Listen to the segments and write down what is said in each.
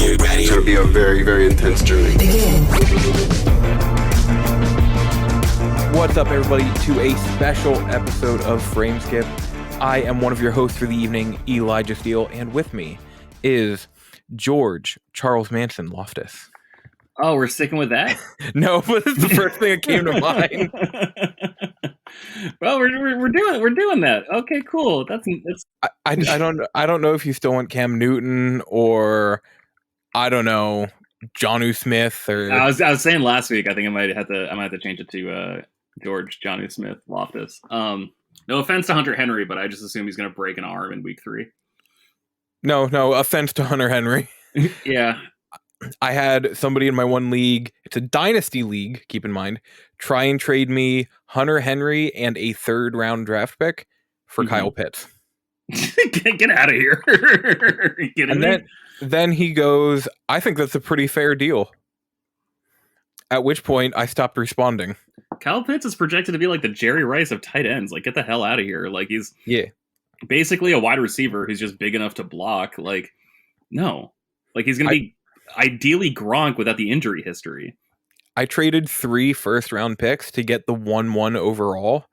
Get ready. It's going to be a very, very intense journey. Begin. What's up, everybody, to a special episode of Frameskip. I am one of your hosts for the evening, Elijah Steele, and with me is George Charles Manson Loftus. Oh, we're sticking with that? No, but it's the first thing that came to mind. Well, we're doing that. Okay, cool. That's I don't know if you still want Cam Newton or I don't know Jonnu Smith or I was saying last week. I think I might have to change it to George Jonnu Smith Loftus. No offense to Hunter Henry, but I just assume he's going to break an arm in week 3. No offense to Hunter Henry. Yeah. I had somebody in my one league, it's a dynasty league, keep in mind, try and trade me Hunter Henry and a 3rd round draft pick for Kyle Pitts. Get out of here. Are you kidding me? Then he goes, I think that's a pretty fair deal. At which point I stopped responding. Kyle Pitts is projected to be like the Jerry Rice of tight ends. Like, get the hell out of here. Like, he's basically a wide receiver who's just big enough to block. Like, no. Like, he's going to be ideally Gronk without the injury history. I traded 3 first-round picks to get the 1-1 overall,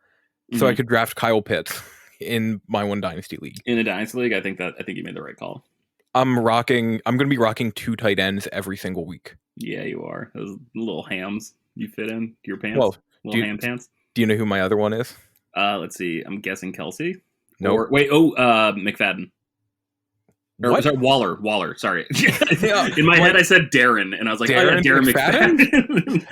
so I could draft Kyle Pitts in my one dynasty league. In a dynasty league, I think you made the right call. I'm going to be rocking 2 tight ends every single week. Yeah, you are. Those little hams you fit in your pants. Well, little ham pants. Do you know who my other one is? Let's see. I'm guessing Kelsey. No. McFadden. Or sorry, Waller. Sorry. In my head, I said Darren, and I was like, Darren McFadden.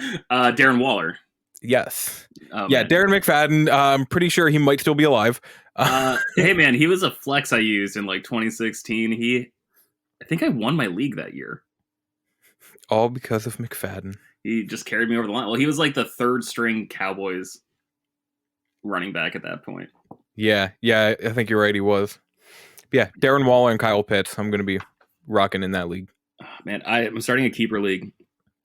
Darren Waller. Yes. Oh, yeah, man. Darren McFadden. I'm pretty sure he might still be alive. Hey, man, he was a flex I used in like 2016. I think I won my league that year. All because of McFadden. He just carried me over the line. Well, he was like the 3rd string Cowboys running back at that point. Yeah, I think you're right. He was. Yeah, Darren Waller and Kyle Pitts. I'm going to be rocking in that league. Oh, man, I'm starting a keeper league.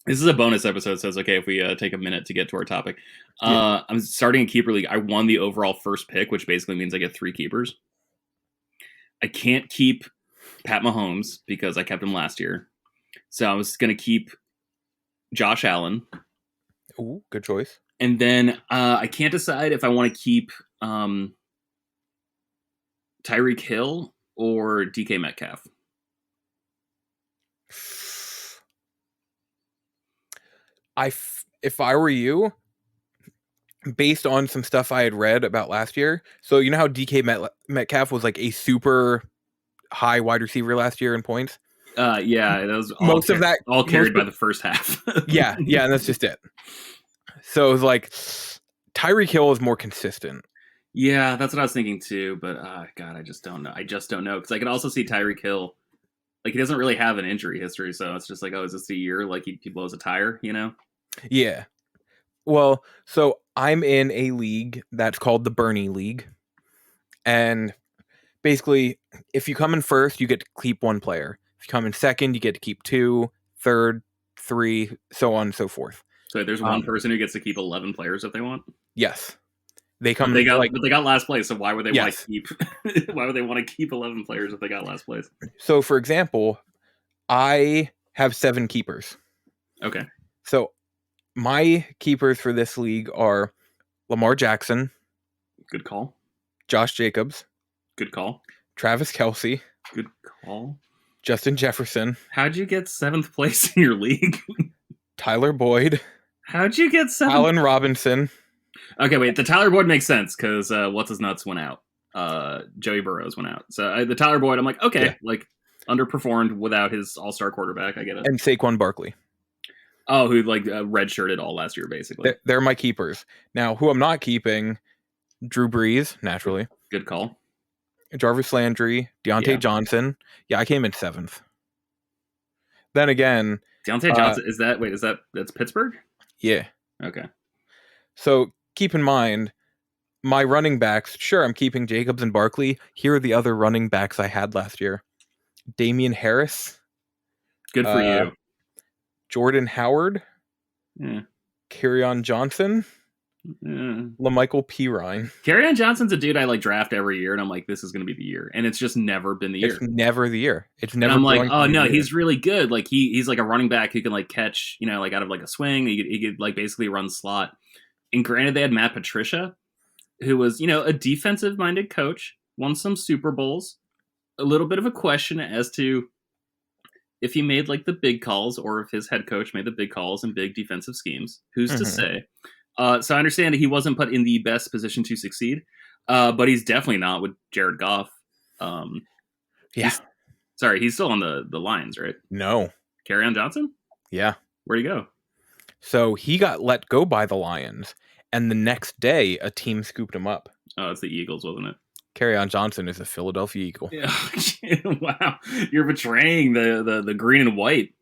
This is a bonus episode, so it's okay if we take a minute to get to our topic. I'm starting a keeper league. I won the overall first pick, which basically means I get 3 keepers. I can't keep Pat Mahomes because I kept him last year. So I was going to keep Josh Allen. Ooh, good choice. And then I can't decide if I want to keep Tyreek Hill or DK Metcalf. If I were you, based on some stuff I had read about last year, so you know how DK Metcalf was like a super high wide receiver last year in points? Yeah, that was all carried by the first half. yeah, and that's just it. So it was like Tyreek Hill is more consistent. Yeah, that's what I was thinking too. But God, I just don't know. Because I can also see Tyreek Hill, like he doesn't really have an injury history, so it's just like, oh, is this a year like he blows a tire? You know? Yeah. Well, so I'm in a league that's called the Bernie League, and basically, if you come in first, you get to keep 1 player. If you come in second, you get to keep 2, third, 3, so on and so forth. So there's one person who gets to keep 11 players if they want. Yes. But they got last place, so why would they want to keep? Why would they want to keep 11 players if they got last place? So, for example, I have 7 keepers. Okay. So, my keepers for this league are Lamar Jackson. Good call. Josh Jacobs. Good call. Travis Kelce. Good call. Justin Jefferson. How'd you get 7th place in your league? Tyler Boyd. How'd you get 7th? Allen Robinson. Okay, wait. The Tyler Boyd makes sense because what's his nuts went out. Joey Burrows went out. So the Tyler Boyd, I'm like, okay, like underperformed without his all-star quarterback. I get it. And Saquon Barkley. Oh, who like redshirted all last year, basically. They're my keepers. Now, who I'm not keeping, Drew Brees, naturally. Good call. Jarvis Landry, Deontay Johnson. Yeah, I came in 7th. Then again... Deontay Johnson, that's Pittsburgh? Yeah. Okay. So keep in mind, my running backs, sure, I'm keeping Jacobs and Barkley. Here are the other running backs I had last year. Damian Harris. Good for you. Jordan Howard. Yeah. Kerryon Johnson. LaMichael Pirine. Kerryon Johnson's a dude I like draft every year, and I'm like, this is going to be the year, and it's just never been the year. It's never the year. It's And never. I'm like, going to oh be no, the year. he's really good. Like he's like a running back who can like catch, like out of like a swing. He could like basically run slot. And granted, they had Matt Patricia, who was a defensive minded coach, won some Super Bowls. A little bit of a question as to if he made like the big calls or if his head coach made the big calls and big defensive schemes. Who's to say? So I understand that he wasn't put in the best position to succeed, but he's definitely not with Jared Goff. Yeah. He's still on the Lions, right? No. Kerryon Johnson? Yeah. Where'd he go? So he got let go by the Lions, and the next day a team scooped him up. Oh, it's the Eagles, wasn't it? Kerryon Johnson is a Philadelphia Eagle. Yeah. Wow, you're betraying the green and white.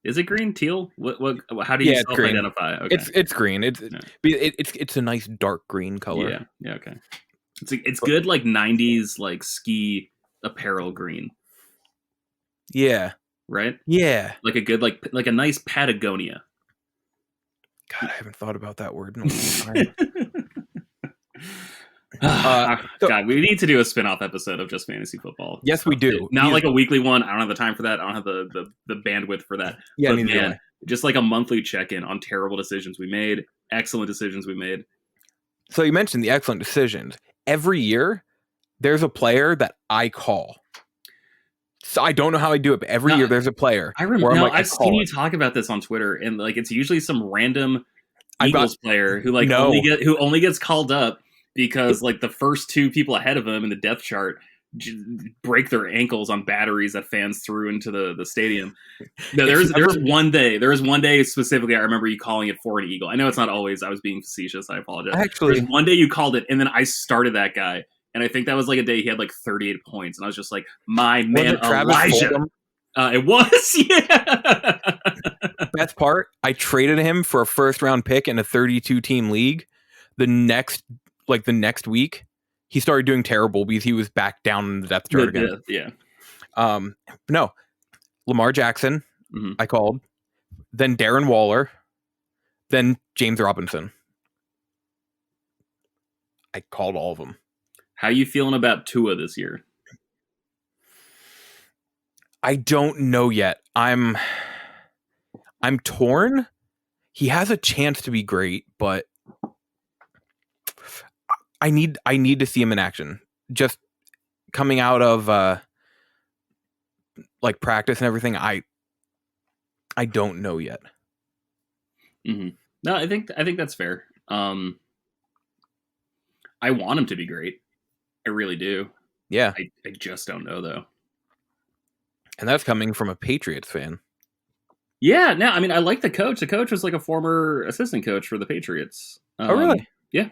Is it green, teal? What? How do you self-identify? Okay. It's green. It's a nice dark green color. Yeah. Okay. It's good like 90s like ski apparel green. Yeah. Right. Yeah. Like a good like a nice Patagonia. God, I haven't thought about that word in a long time. God, we need to do a spin-off episode of just fantasy football. Yes, we do. Not like a weekly one. I don't have the time for that. I don't have the bandwidth for that. Yeah, but man, just like a monthly check-in on terrible decisions we made, excellent decisions we made. So you mentioned the excellent decisions. Every year, there's a player that I call. So I don't know how I do it, but every year there's a player. I remember. I've seen you talk about this on Twitter, and like it's usually some random Eagles player who like only gets called up because like the first two people ahead of him in the depth chart break their ankles on batteries that fans threw into the stadium. No, there was one day specifically I remember you calling it for an Eagle. I know it's not always. I was being facetious. I apologize. Actually, there was one day you called it, and then I started that guy. And I think that was like a day he had like 38 points. And I was just like, my man, Elijah. It was, yeah. Best part, I traded him for a first-round pick in a 32-team league. The next week, he started doing terrible because he was back down in the depth chart again. Yeah. No. Lamar Jackson, I called. Then Darren Waller. Then James Robinson. I called all of them. How you feeling about Tua this year? I don't know yet. I'm torn. He has a chance to be great, but I need to see him in action. Just coming out of like practice and everything, I don't know yet. Mm-hmm. No, I think that's fair. I want him to be great. I really do. Yeah. I just don't know, though. And that's coming from a Patriots fan. Yeah, no, I mean, I like the coach. The coach was like a former assistant coach for the Patriots. Oh, really? Yeah.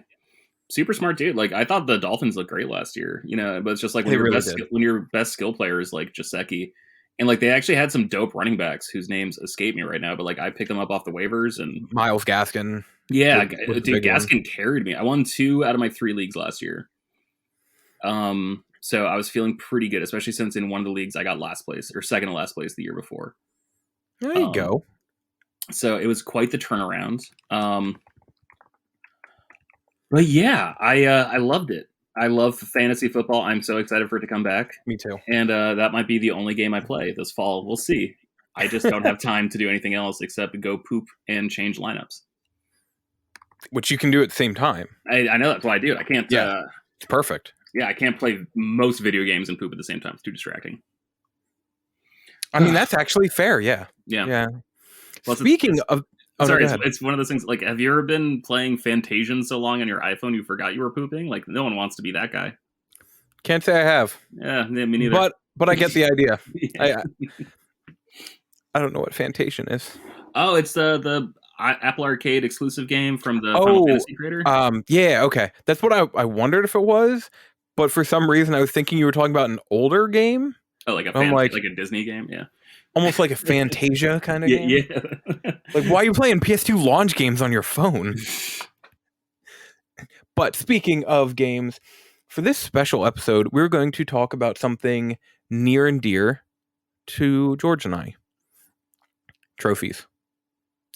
Super smart dude. Like, I thought the Dolphins looked great last year, but it's just like when your best skill player is like Gesicki. And like they actually had some dope running backs whose names escape me right now, but like I picked them up off the waivers and Myles Gaskin. Yeah, dude, Gaskin carried me. I won 2 out of my 3 leagues last year. So I was feeling pretty good, especially since in one of the leagues I got last place or second to last place the year before. There you go. So it was quite the turnaround. But yeah, I loved it. I love fantasy football. I'm so excited for it to come back. Me too. And that might be the only game I play this fall. We'll see. I just don't have time to do anything else except go poop and change lineups. Which you can do at the same time. I know that's why I do it. I can't. Yeah, it's perfect. Yeah, I can't play most video games and poop at the same time. It's too distracting. I mean, that's actually fair. Yeah. Yeah. Well, Speaking of... Oh, sorry, it's one of those things. Like, have you ever been playing Fantasian so long on your iPhone you forgot you were pooping? Like, no one wants to be that guy. Can't say I have. Yeah, me neither. But I get the idea. Yeah. I don't know what Fantasian is. Oh, it's the Apple Arcade exclusive game from the Final Fantasy creator. Yeah, okay. That's what I wondered if it was. But for some reason, I was thinking you were talking about an older game. Oh, like a Disney game, yeah. Almost like a Fantasia kind of game. Yeah. Like, why are you playing PS2 launch games on your phone? But speaking of games, for this special episode, we're going to talk about something near and dear to George and I. Trophies.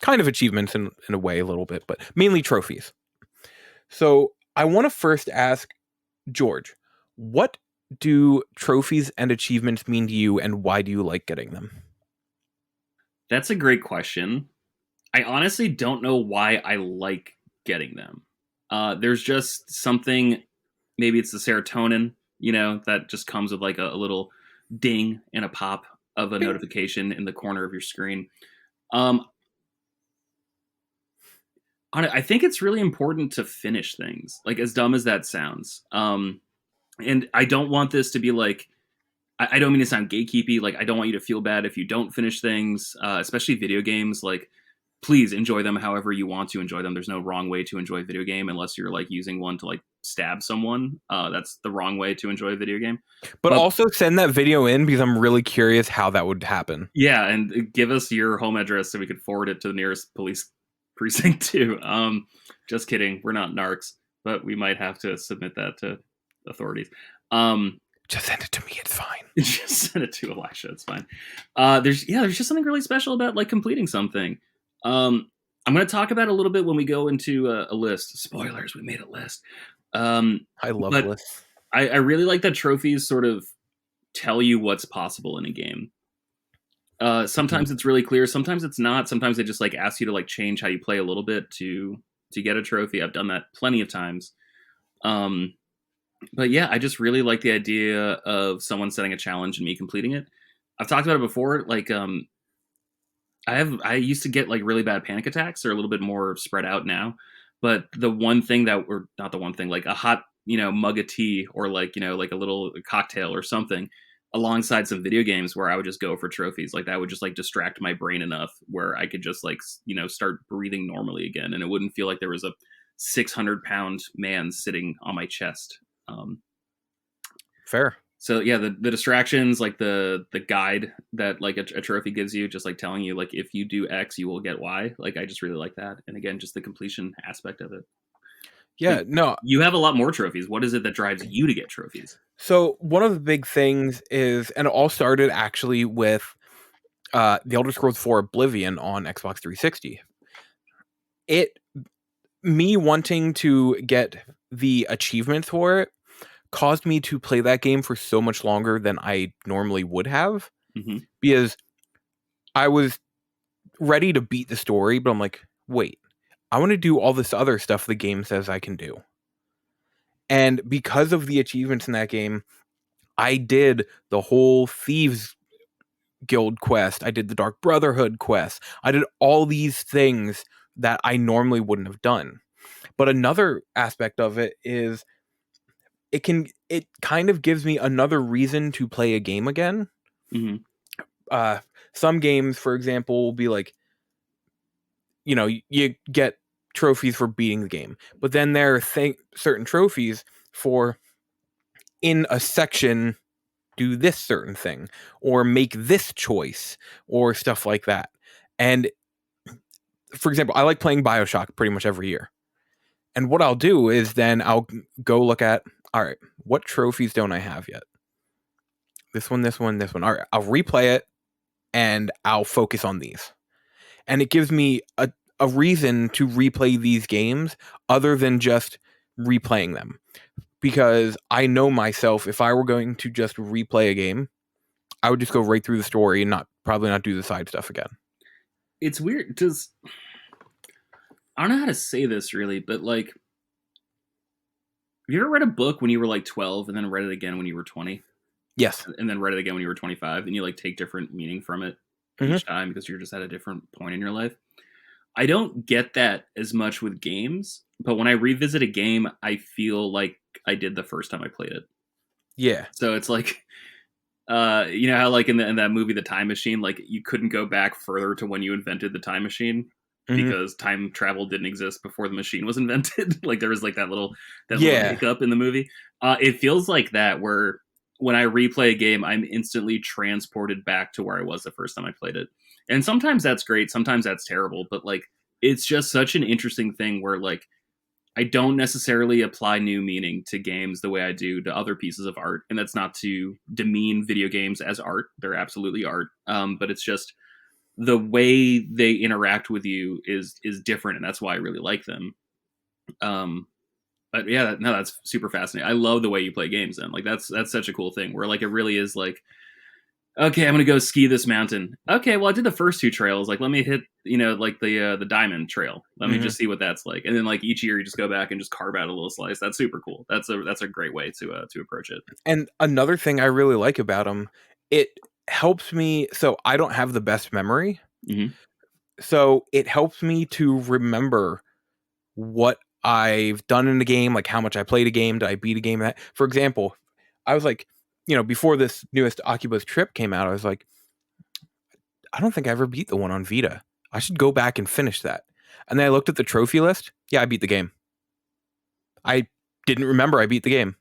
kind of achievements in a way, a little bit, but mainly trophies. So I want to first ask George, what do trophies and achievements mean to you, and why do you like getting them? That's a great question. I honestly don't know why I like getting them. There's just something, maybe it's the serotonin, that just comes with like a little ding and a pop of a notification in the corner of your screen. I think it's really important to finish things, like as dumb as that sounds. And I don't want this to be like, I don't mean to sound gatekeepy. Like, I don't want you to feel bad if you don't finish things, especially video games. Like, please enjoy them however you want to enjoy them. There's no wrong way to enjoy a video game unless you're like using one to like stab someone. That's the wrong way to enjoy a video game. But also send that video in because I'm really curious how that would happen. Yeah, and give us your home address so we could forward it to the nearest police precinct too. Just kidding. We're not narcs, but we might have to submit that to authorities. Just send it to me. It's fine. Just send it to Elisha. It's fine. There's just something really special about like completing something. I'm going to talk about it a little bit when we go into a list. Spoilers, we made a list. I love lists. I really like that trophies sort of tell you what's possible in a game. Sometimes it's really clear. Sometimes it's not. Sometimes they just like ask you to like change how you play a little bit to get a trophy. I've done that plenty of times. But yeah, I just really like the idea of someone setting a challenge and me completing it. I've talked about it before. Like, I used to get like really bad panic attacks. They're a little bit more spread out now. But the one thing or not the one thing, like a hot, mug of tea or like, like a little cocktail or something alongside some video games where I would just go for trophies. Like that would just like distract my brain enough where I could just like, start breathing normally again. And it wouldn't feel like there was a 600-pound man sitting on my chest. Fair. So yeah, the distractions, like the guide that like a trophy gives you, just like telling you like if you do X, you will get Y. Like I just really like that, and again, just the completion aspect of it. Yeah, like, no, you have a lot more trophies. What is it that drives you to get trophies? So one of the big things is, and it all started actually with the Elder Scrolls 4 Oblivion on Xbox 360. Me wanting to get the achievements for it caused me to play that game for so much longer than I normally would have, because I was ready to beat the story, but I'm like, wait, I want to do all this other stuff the game says I can do. And because of the achievements in that game, I did the whole Thieves Guild quest. I did the Dark Brotherhood quest. I did all these things that I normally wouldn't have done. But another aspect of it is it kind of gives me another reason to play a game again. Some games, for example, will be like, you get trophies for beating the game, but then there are certain trophies for in a section do this certain thing or make this choice or stuff like that. And for example, I like playing BioShock pretty much every year. And what I'll do is then I'll go look at, all right, what trophies don't I have yet? This one, this one, this one. All right, I'll replay it and I'll focus on these. And it gives me a reason to replay these games other than just replaying them. Because I know myself, if I were going to just replay a game, I would just go right through the story and probably not do the side stuff again. It's weird because I don't know how to say this really, but like, have you ever read a book when you were like 12 and then read it again when you were 20? Yes. And then read it again when you were 25 and you like take different meaning from it each time because you're just at a different point in your life. I don't get that as much with games, but when I revisit a game, I feel like I did the first time I played it. Yeah. So it's like, you know how like in that movie, The Time Machine, like you couldn't go back further to when you invented the time machine because time travel didn't exist before the machine was invented. Like there was like that little hiccup in the movie. It feels like that where when I replay a game, I'm instantly transported back to where I was the first time I played it. And sometimes that's great. Sometimes that's terrible. But like, it's just such an interesting thing where like, I don't necessarily apply new meaning to games the way I do to other pieces of art. And that's not to demean video games as art. They're absolutely art. But it's just the way they interact with you is different, and that's why I really like them. But yeah, no, that's super fascinating. I love the way you play games. Then, like, that's such a cool thing. Where like it really is like, okay, I'm gonna go ski this mountain. Okay, well, I did the first 2 trails. Like, let me hit, like the diamond trail. Let me just see what that's like. And then like each year, you just go back and just carve out a little slice. That's super cool. That's a great way to approach it. And another thing I really like about them, it helps me. So I don't have the best memory. Mm-hmm. So it helps me to remember what I've done in the game, like how much I played a game, did I beat a game? That, for example, I was like, before this newest Oculus Trip came out, I was like, I don't think I ever beat the one on Vita. I should go back and finish that. And then I looked at the trophy list. Yeah, I beat the game. I didn't remember I beat the game.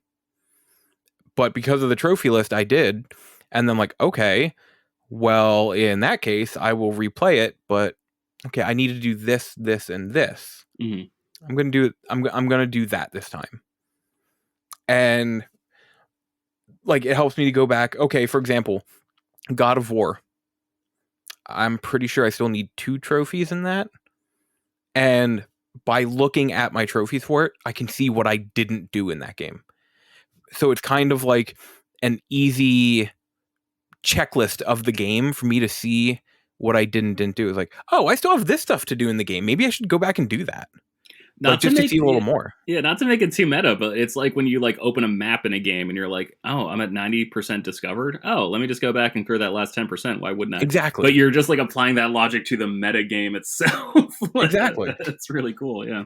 But because of the trophy list, I did. And then like, okay, well, in that case, I will replay it. But okay, I need to do this, this, and this. Mm-hmm. I'm gonna do that this time. And like it helps me to go back. Okay, for example, God of War. I'm pretty sure I still need 2 trophies in that. And by looking at my trophies for it, I can see what I didn't do in that game. So it's kind of like an easy checklist of the game for me to see what I didn't do. It's like, oh, I still have this stuff to do in the game. Maybe I should go back and do that. Not just to see a little more. Yeah, not to make it too meta, but it's like when you like open a map in a game and you're like, oh, I'm at 90% discovered. Oh, let me just go back and clear that last 10%. Why wouldn't I? Exactly. But you're just like applying that logic to the meta game itself. Exactly. That's really cool. Yeah.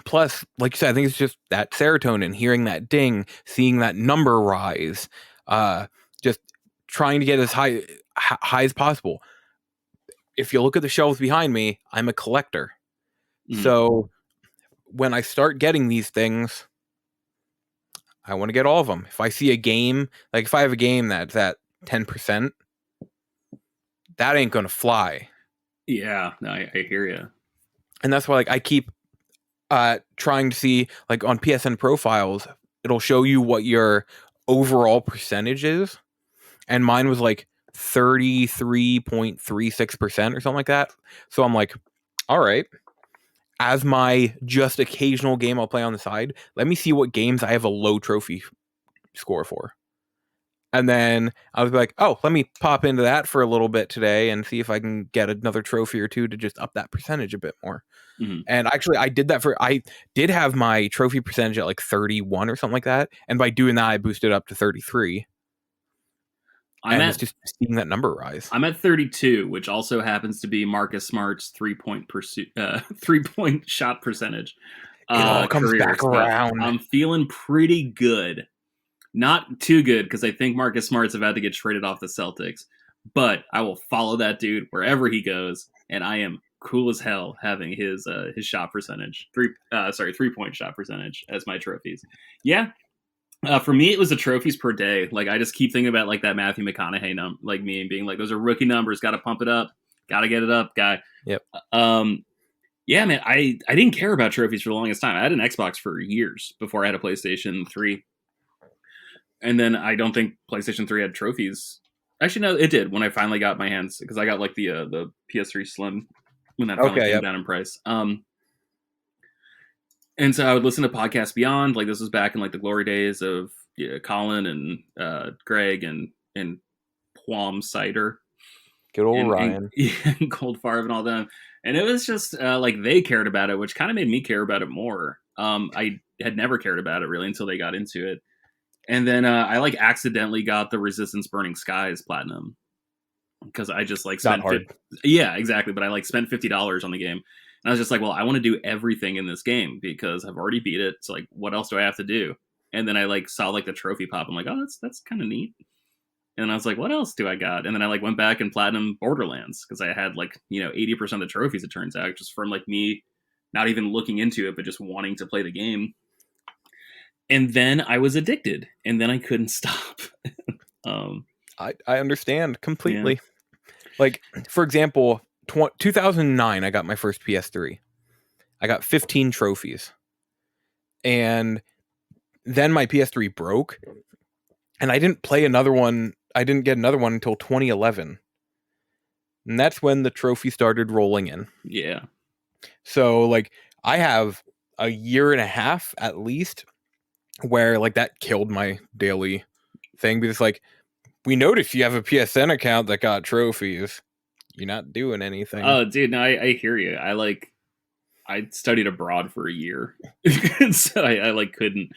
Plus, like you said, I think it's just that serotonin, hearing that ding, seeing that number rise, just trying to get as high as possible. If you look at the shelves behind me, I'm a collector. Mm. So when I start getting these things, I want to get all of them. If I see a game, like if I have a game that's at 10%, that ain't going to fly. Yeah, no, I hear you. And that's why like I keep trying to see, like on PSN profiles, it'll show you what your overall percentage is. And mine was like 33.36% or something like that. So I'm like, all right, as my just occasional game I'll play on the side, let me see what games I have a low trophy score for. And then I was like, oh, let me pop into that for a little bit today and see if I can get another trophy or 2 to just up that percentage a bit more. Mm-hmm. And actually, I did have my trophy percentage at like 31 or something like that. And by doing that, I boosted up to 33. It's just seeing that number rise. I'm at 32, which also happens to be Marcus Smart's 3-point shot percentage. It all comes back around. I'm feeling pretty good. Not too good, because I think Marcus Smart's about to get traded off the Celtics. But I will follow that dude wherever he goes, and I am cool as hell having his shot percentage, 3-point shot percentage as my trophies. Yeah. For me, it was the trophies per day. Like, I just keep thinking about like that Matthew McConaughey like me, and being like, those are rookie numbers. Got to pump it up. Got to get it up, guy. Yep. Yeah, man. I didn't care about trophies for the longest time. I had an Xbox for years before I had a PlayStation 3, and then I don't think PlayStation 3 had trophies. Actually, no, it did when I finally got my hands, because I got like the PS3 Slim when that finally came down in price. And so I would listen to Podcast Beyond. Like, this was back in like the glory days of Colin and Greg and Plum Cider. Good old Ryan. And Cold Farb and all them. And it was just like they cared about it, which kind of made me care about it more. I had never cared about it really until they got into it. And then I like accidentally got the Resistance Burning Skies Platinum, because I just like spent yeah, exactly. But I like spent $50 on the game. And I was just like, well, I want to do everything in this game because I've already beat it. So like, what else do I have to do? And then I like saw like the trophy pop. I'm like, oh, that's kind of neat. And I was like, what else do I got? And then I like went back and platinum Borderlands, because I had like, 80% of the trophies, it turns out, just from like me not even looking into it, but just wanting to play the game. And then I was addicted, and then I couldn't stop. I understand completely. Yeah. Like, for example, 2009, I got my first PS3. I got 15 trophies. And then my PS3 broke, and I didn't play another one. I didn't get another one until 2011. And that's when the trophy started rolling in. Yeah. So, like, I have a year and a half at least where, like, that killed my daily thing because, like, we noticed you have a PSN account that got trophies. You're not doing anything. Oh, dude, no, I hear you. I studied abroad for a year, so I like couldn't.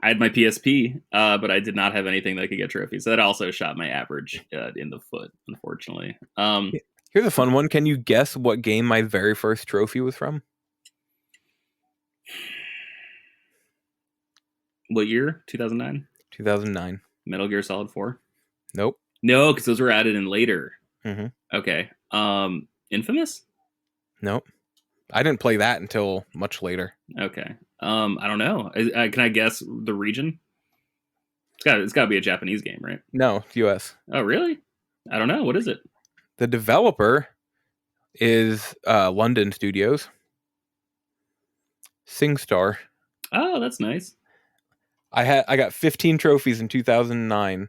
I had my PSP, but I did not have anything that could get trophies. So that also shot my average in the foot, unfortunately. Here's a fun one. Can you guess what game my very first trophy was from? What year? 2009? 2009. Metal Gear Solid 4? Nope. No, because those were added in later. Mm-hmm. Okay. Infamous? Nope. I didn't play that until much later. Okay. I don't know. Can I guess the region? It's got to be a Japanese game, right? No, it's US. Oh, really? I don't know. What is it? The developer is London Studios. SingStar. Oh, that's nice. I got 15 trophies in 2009.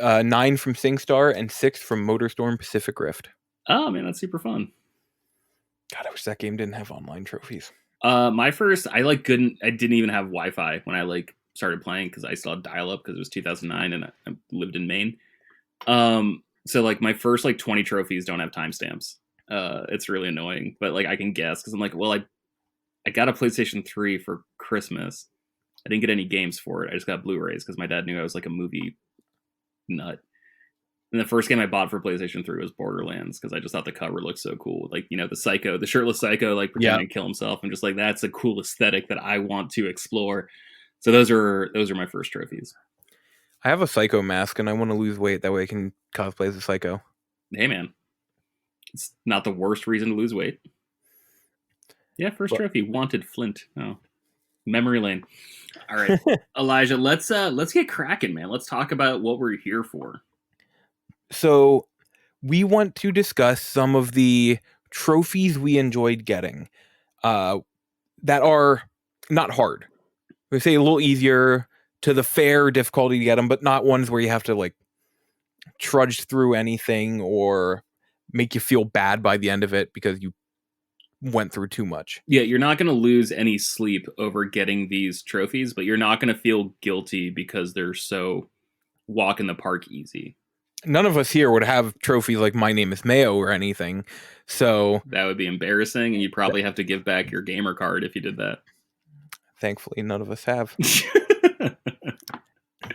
9 from SingStar and 6 from MotorStorm Pacific Rift. Oh man, that's super fun. God, I wish that game didn't have online trophies. My first, I didn't even have Wi-Fi when I started playing because I still had dial-up because it was 2009 and I lived in Maine. So my first 20 trophies don't have timestamps. It's really annoying, but I can guess because I'm well, I got a PlayStation 3 for Christmas. I didn't get any games for it. I just got Blu-rays because my dad knew I was a movie nut. And the first game I bought for PlayStation 3 was Borderlands because I just thought the cover looked so cool. The shirtless psycho pretending to kill himself. I'm just that's a cool aesthetic that I want to explore. So those are my first trophies. I have a psycho mask and I want to lose weight. That way I can cosplay as a psycho. Hey man, it's not the worst reason to lose weight. Yeah, first trophy, Wanted Flint. Oh, memory lane. All right, Elijah, let's get cracking, man. Let's talk about what we're here for. So we want to discuss some of the trophies we enjoyed getting that are not hard. We say a little easier to the fair difficulty to get them, but not ones where you have to trudge through anything or make you feel bad by the end of it because you went through too much. Yeah, you're not going to lose any sleep over getting these trophies, but you're not going to feel guilty because they're so walk in the park easy. None of us here would have trophies like My Name is Mayo or anything. So that would be embarrassing, and you'd probably have to give back your gamer card if you did that. Thankfully, none of us have.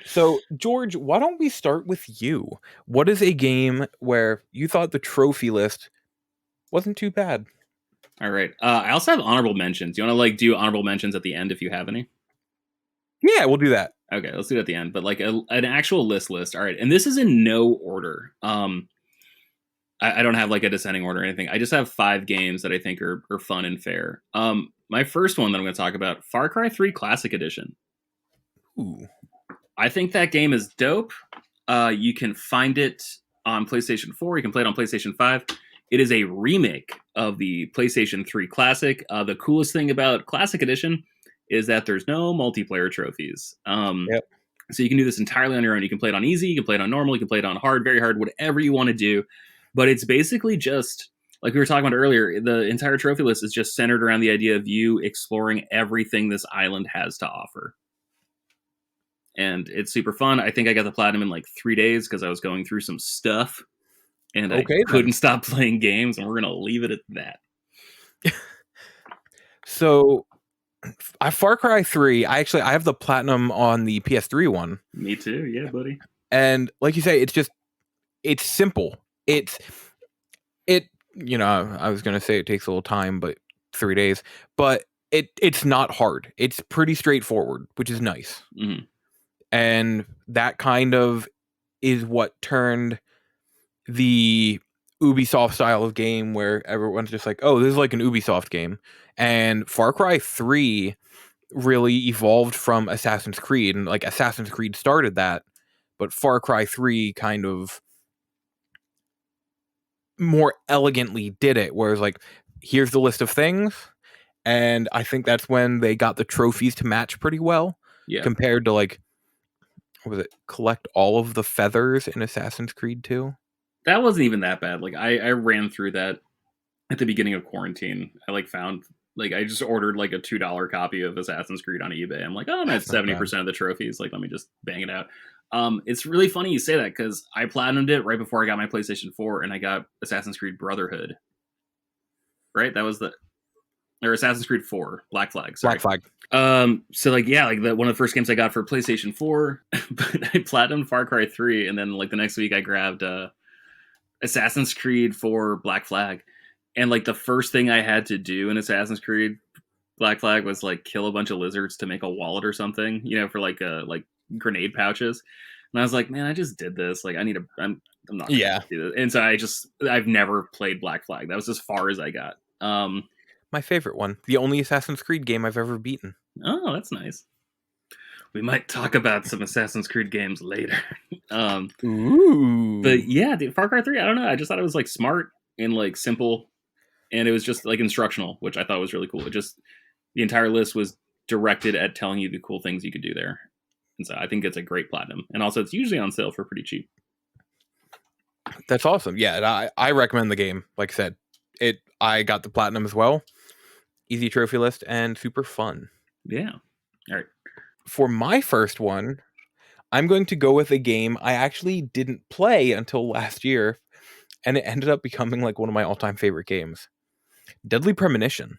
So, George, why don't we start with you? What is a game where you thought the trophy list wasn't too bad? All right. I also have honorable mentions. You want to do honorable mentions at the end if you have any? Yeah, we'll do that. Okay, let's do it at the end. But an actual list. All right, and this is in no order. I don't have a descending order or anything. I just have 5 games that I think are fun and fair. My first one that I'm going to talk about, Far Cry 3 Classic Edition. Ooh. I think that game is dope. You can find it on PlayStation 4. You can play it on PlayStation 5. It is a remake of the PlayStation 3 Classic. The coolest thing about Classic Edition is that there's no multiplayer trophies. Yep. So you can do this entirely on your own. You can play it on easy, you can play it on normal, you can play it on hard, very hard, whatever you want to do. But it's basically just, like we were talking about earlier, the entire trophy list is just centered around the idea of you exploring everything this island has to offer. And it's super fun. I think I got the platinum in 3 days because I was going through some stuff. And I couldn't stop playing games, and we're going to leave it at that. So, Far Cry 3, I have the platinum on the PS3 one. Me too, yeah, buddy. And like you say, it's simple. I was going to say it takes a little time, but 3 days. But it's not hard. It's pretty straightforward, which is nice. Mm-hmm. And that kind of is what turned the Ubisoft style of game where everyone's just oh, this is like an Ubisoft game. And Far Cry 3 really evolved from Assassin's Creed, and Assassin's Creed started that, but Far Cry 3 kind of more elegantly did it, whereas here's the list of things, and I think that's when they got the trophies to match pretty well. Yeah. Compared to what was it, collect all of the feathers in Assassin's Creed 2? that wasn't even that bad. Like I ran through that at the beginning of quarantine. I like found like I just ordered like a $2 copy of Assassin's Creed on eBay. I'm like, oh, I'm at That's not 70% of the trophies. Like, let me just bang it out. It's really funny you say that because I platinumed it right before I got my PlayStation 4 and I got Assassin's Creed Brotherhood. Right? That was or Assassin's Creed 4, Black Flag. Sorry. Black Flag. So like yeah, like one of the first games I got for PlayStation 4, but I platinumed Far Cry 3, and then like the next week I grabbed Assassin's Creed 4 Black Flag. And like the first thing I had to do in Assassin's Creed Black Flag was like kill a bunch of lizards to make a wallet or something, you know, for like grenade pouches. And I was like, man, I just did this. Like I'm not gonna do this. And so I've never played Black Flag. That was as far as I got. My favorite one. The only Assassin's Creed game I've ever beaten. Oh, that's nice. We might talk about some Assassin's Creed games later. Ooh. But yeah, Far Cry 3, I don't know. I just thought it was like smart and like simple. And it was just like instructional, which I thought was really cool. The entire list was directed at telling you the cool things you could do there. And so I think it's a great platinum. And also it's usually on sale for pretty cheap. That's awesome. Yeah, I recommend the game. Like I said, I got the platinum as well. Easy trophy list and super fun. Yeah. All right. For my first one, I'm going to go with a game I actually didn't play until last year, and it ended up becoming like one of my all-time favorite games. Deadly Premonition.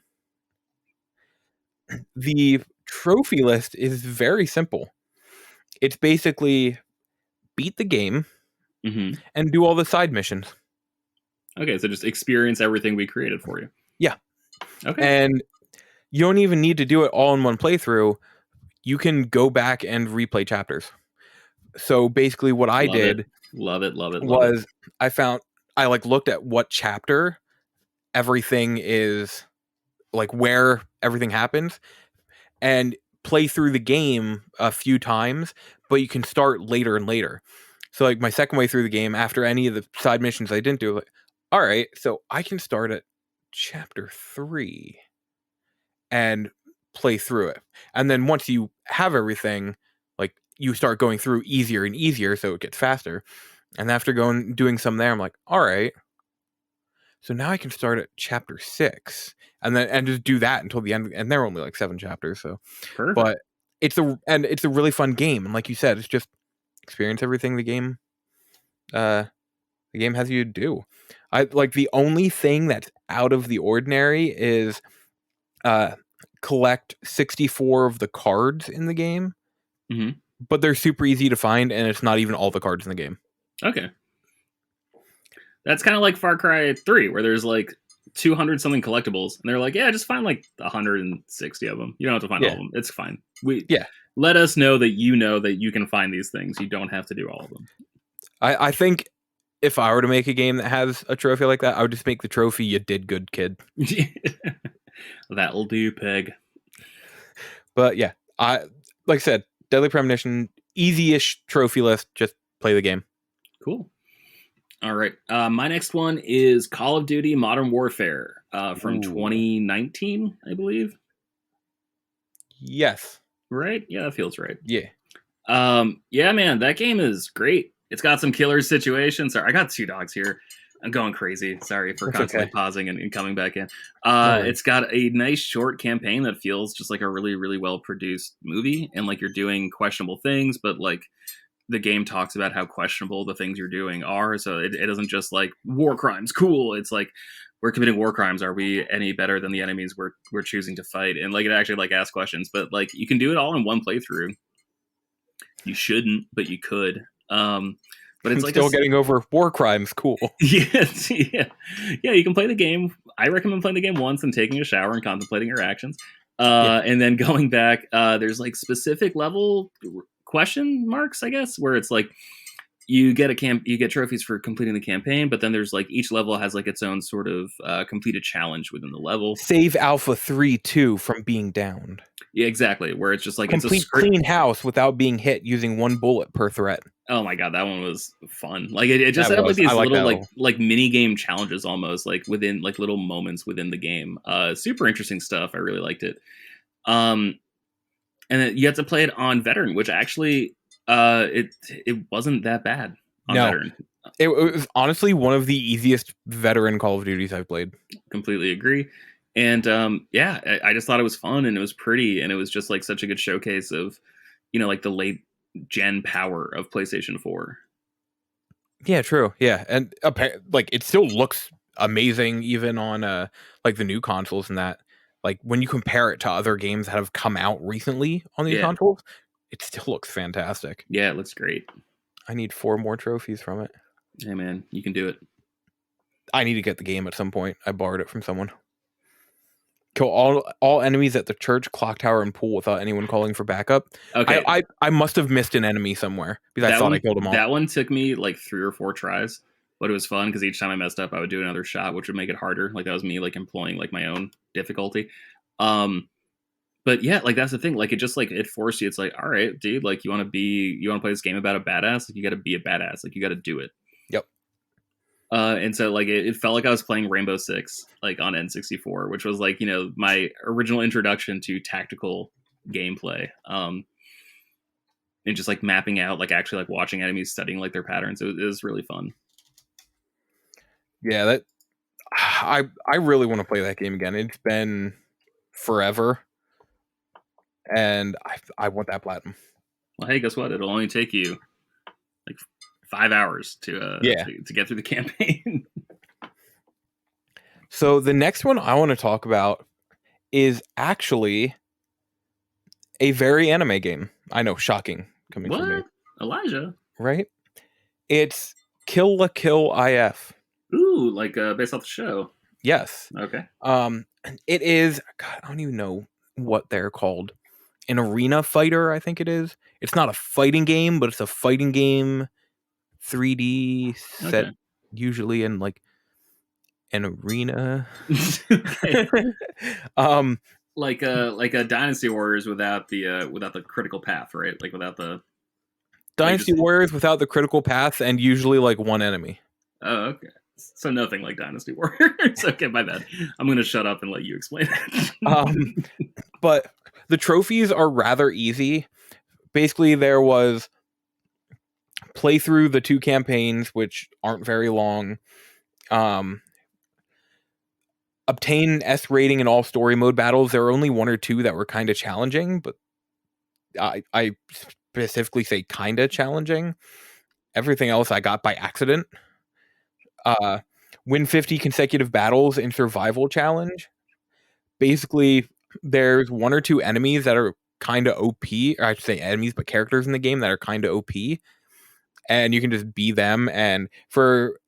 The trophy list is very simple. It's basically beat the game and do all the side missions. Okay, so just experience everything we created for you. Yeah. Okay. And you don't even need to do it all in one playthrough. You can go back and replay chapters. So basically what I did was I like looked at what chapter everything is, like where everything happens, and play through the game a few times, but you can start later and later. So like my second way through the game, after any of the side missions I didn't do, like, all right, so I can start at chapter 3 and play through it. And then once you have everything, like you start going through easier and easier, so it gets faster. And after doing some there, I'm like, all right, so now I can start at chapter 6 and just do that until the end. And they're only like 7 chapters. So, perfect. But it's a really fun game. And like you said, it's just experience everything the game has you do. I like the only thing that's out of the ordinary is collect 64 of the cards in the game. But they're super easy to find, and it's not even all the cards in the game. Okay. That's kind of like Far Cry 3, where there's like 200 something collectibles, and they're like, yeah, just find like 160 of them. You don't have to find all of them. It's fine. Let us know that you can find these things. You don't have to do all of them. I think if I were to make a game that has a trophy like that, I would just make the trophy "You did good, kid." That'll do, Peg. But yeah, like I said, Deadly Premonition, easy-ish trophy list. Just play the game. Cool. All right. My next one is Call of Duty Modern Warfare from 2019, I believe. Yes. Right? Yeah, that feels right. Yeah. Yeah, man, that game is great. It's got some killer situations. Sorry, I got 2 dogs here. I'm going crazy. Sorry for constantly pausing and coming back in. It's got a nice short campaign that feels just like a really, really well-produced movie. And like you're doing questionable things, but like the game talks about how questionable the things you're doing are. So it doesn't just like war crimes, cool. It's like we're committing war crimes. Are we any better than the enemies we're choosing to fight? And like it actually like asks questions, but like you can do it all in one playthrough. You shouldn't, but you could. But it's like still getting over war crimes. Cool. Yeah. You can play the game. I recommend playing the game once and taking a shower and contemplating your actions. And then going back, there's like specific level question marks, I guess, where it's like you get trophies for completing the campaign, but then there's like each level has like its own sort of completed challenge within the level. Save Alpha 3-2 from being downed. Yeah, exactly. Where it's just like complete clean house without being hit using 1 bullet per threat. Oh my god, that one was fun. Like it just had like these little like mini game challenges almost like within like little moments within the game. Super interesting stuff. I really liked it. And then you have to play it on Veteran, which actually it wasn't that bad on Veteran. It was honestly one of the easiest veteran Call of Duties I've played. Completely agree. And yeah, I just thought it was fun and it was pretty and it was just like such a good showcase of, like the late gen power of PlayStation 4. Yeah, true. Yeah, and like it still looks amazing even on like the new consoles and that. Like when you compare it to other games that have come out recently on these Yeah. consoles, it still looks fantastic. Yeah, it looks great. I need 4 more trophies from it. Hey man, you can do it. I need to get the game at some point. I borrowed it from someone. Kill all enemies at the church, clock tower, and pool without anyone calling for backup. Okay. I must have missed an enemy somewhere because I thought I killed them all. That one took me like 3 or 4 tries, but it was fun because each time I messed up, I would do another shot, which would make it harder. Like that was me like employing like my own difficulty. But yeah, like that's the thing. Like it just like it forced you. It's like, all right, dude, like you want to play this game about a badass? Like you got to be a badass. Like you got to do it. Yep. And so like it felt like I was playing Rainbow Six like on N64, which was like my original introduction to tactical gameplay. And just like mapping out like actually like watching enemies, studying like their patterns. It was really fun. Yeah, that I really want to play that game again. It's been forever, and I want that platinum. Well, hey, guess what? It'll only take you like 5 hours to get through the campaign. So the next one I want to talk about is actually a very anime game. I know, shocking coming from me. Elijah? Right? It's Kill la Kill IF. Ooh, like based off the show. Yes. Okay. It is. God, I don't even know what they're called. An arena fighter, I think it is. It's not a fighting game, but it's a fighting game 3D set usually in like an arena. Like a Dynasty Warriors without the critical path, right? Like without the Dynasty Warriors without the critical path and usually like one enemy. Oh, okay. So nothing like Dynasty Warriors. Okay, my bad. I'm going to shut up and let you explain it. But the trophies are rather easy. Basically, there was play through the 2 campaigns, which aren't very long. Obtain S rating in all story mode battles. There were only 1 or 2 that were kind of challenging, but I specifically say kind of challenging. Everything else I got by accident. Win 50 consecutive battles in survival challenge. Basically, there's 1 or 2 enemies that are kind of OP, or I should say enemies, but characters in the game that are kind of OP, and you can just be them. And for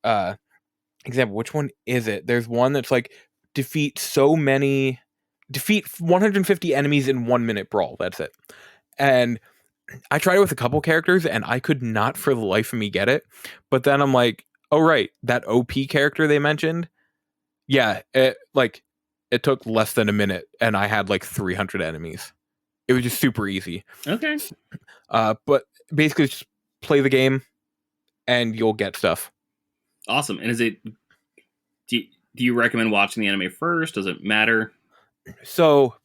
example, which one is it? There's one that's like defeat 150 enemies in 1 minute brawl. That's it. And I tried it with a couple characters, and I could not for the life of me get it. But then I'm like, oh right, that OP character they mentioned. Yeah, it took less than a minute, and I had like 300 enemies. It was just super easy. Okay. But basically, just play the game, and you'll get stuff. Awesome. And is it? Do you recommend watching the anime first? Does it matter? So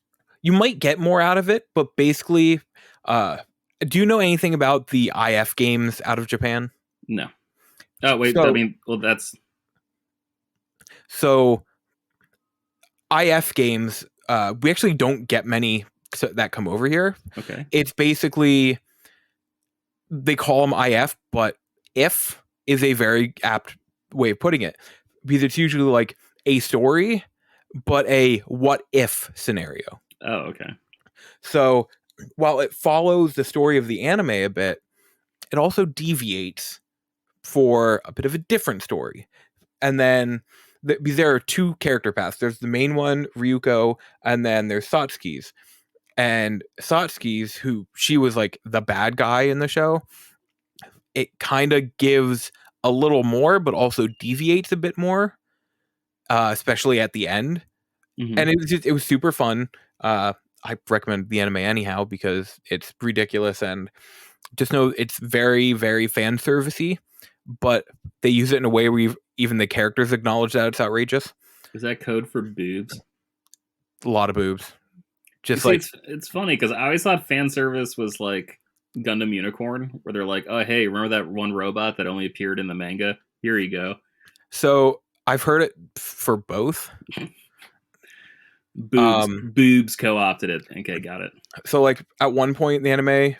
you might get more out of it, but basically, do you know anything about the IF games out of Japan? No. Oh wait, that's so. IF games, we actually don't get many that come over here. Okay. It's basically, they call them IF, but if is a very apt way of putting it, because it's usually like a story, but a what if scenario. Oh, okay. So while it follows the story of the anime a bit, it also deviates for a bit of a different story. And then because there are 2 character paths. There's the main one, Ryuko, and then there's Satsuki's. And Satsuki's, who she was like the bad guy in the show, it kind of gives a little more, but also deviates a bit more, especially at the end. Mm-hmm. And it was super fun. I recommend the anime anyhow because it's ridiculous, and just know it's very, very fan servicey, but they use it in a way where even the characters acknowledge that it's outrageous. Is that code for boobs? A lot of boobs. Just it's funny because I always thought fan service was like Gundam Unicorn, where they're like, oh, hey, remember that one robot that only appeared in the manga? Here you go. So I've heard it for both. Boobs co-opted it. Okay, got it. So like at one point in the anime,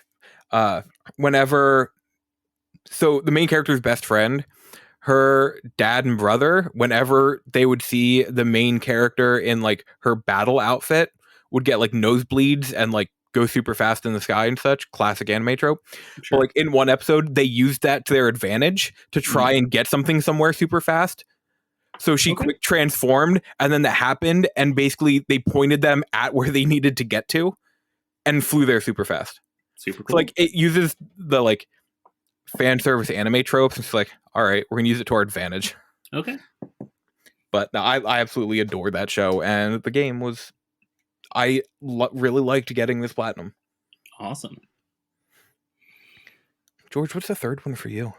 whenever, so the main character's best friend, her dad and brother, whenever they would see the main character in like her battle outfit, would get like nosebleeds and like go super fast in the sky and such. Classic anime trope. Sure. But like in one episode, they used that to their advantage to try and get something somewhere super fast. So she quick transformed, and then that happened, and basically they pointed them at where they needed to get to, and flew there super fast. Super cool. So like it uses the like fan service anime tropes. It's like, all right, we're gonna use it to our advantage. Okay. But no, I absolutely adore that show, and the game was. I really liked getting this platinum. Awesome. George, what's the third one for you?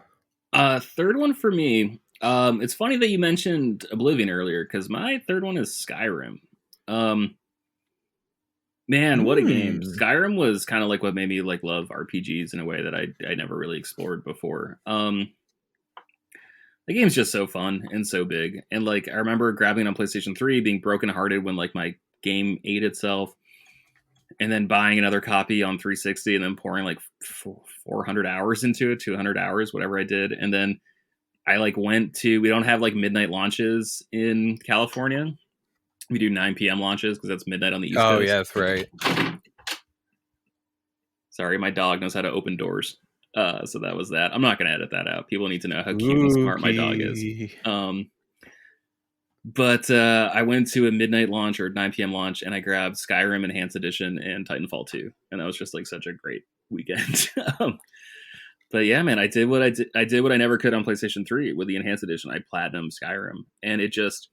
Third one for me. It's funny that you mentioned Oblivion earlier, because my third one is Skyrim. Man, what a game. Skyrim was kind of like what made me like love RPGs in a way that I never really explored before. The game's just so fun and so big. And like I remember grabbing it on PlayStation 3, being brokenhearted when like my game ate itself, and then buying another copy on 360 and then pouring like 400 hours into it, 200 hours, whatever I did. And then I like we don't have like midnight launches in California. We do 9 p.m. launches because that's midnight on the East Coast. Oh, yeah, that's right. Sorry, my dog knows how to open doors. So that was that. I'm not going to edit that out. People need to know how cute and smart my dog is. But I went to a midnight launch or 9 p.m. launch, and I grabbed Skyrim Enhanced Edition and Titanfall 2. And that was just like such a great weekend. But yeah, man, I did what I never could on PlayStation 3 with the Enhanced Edition. I platinumed Skyrim, and it just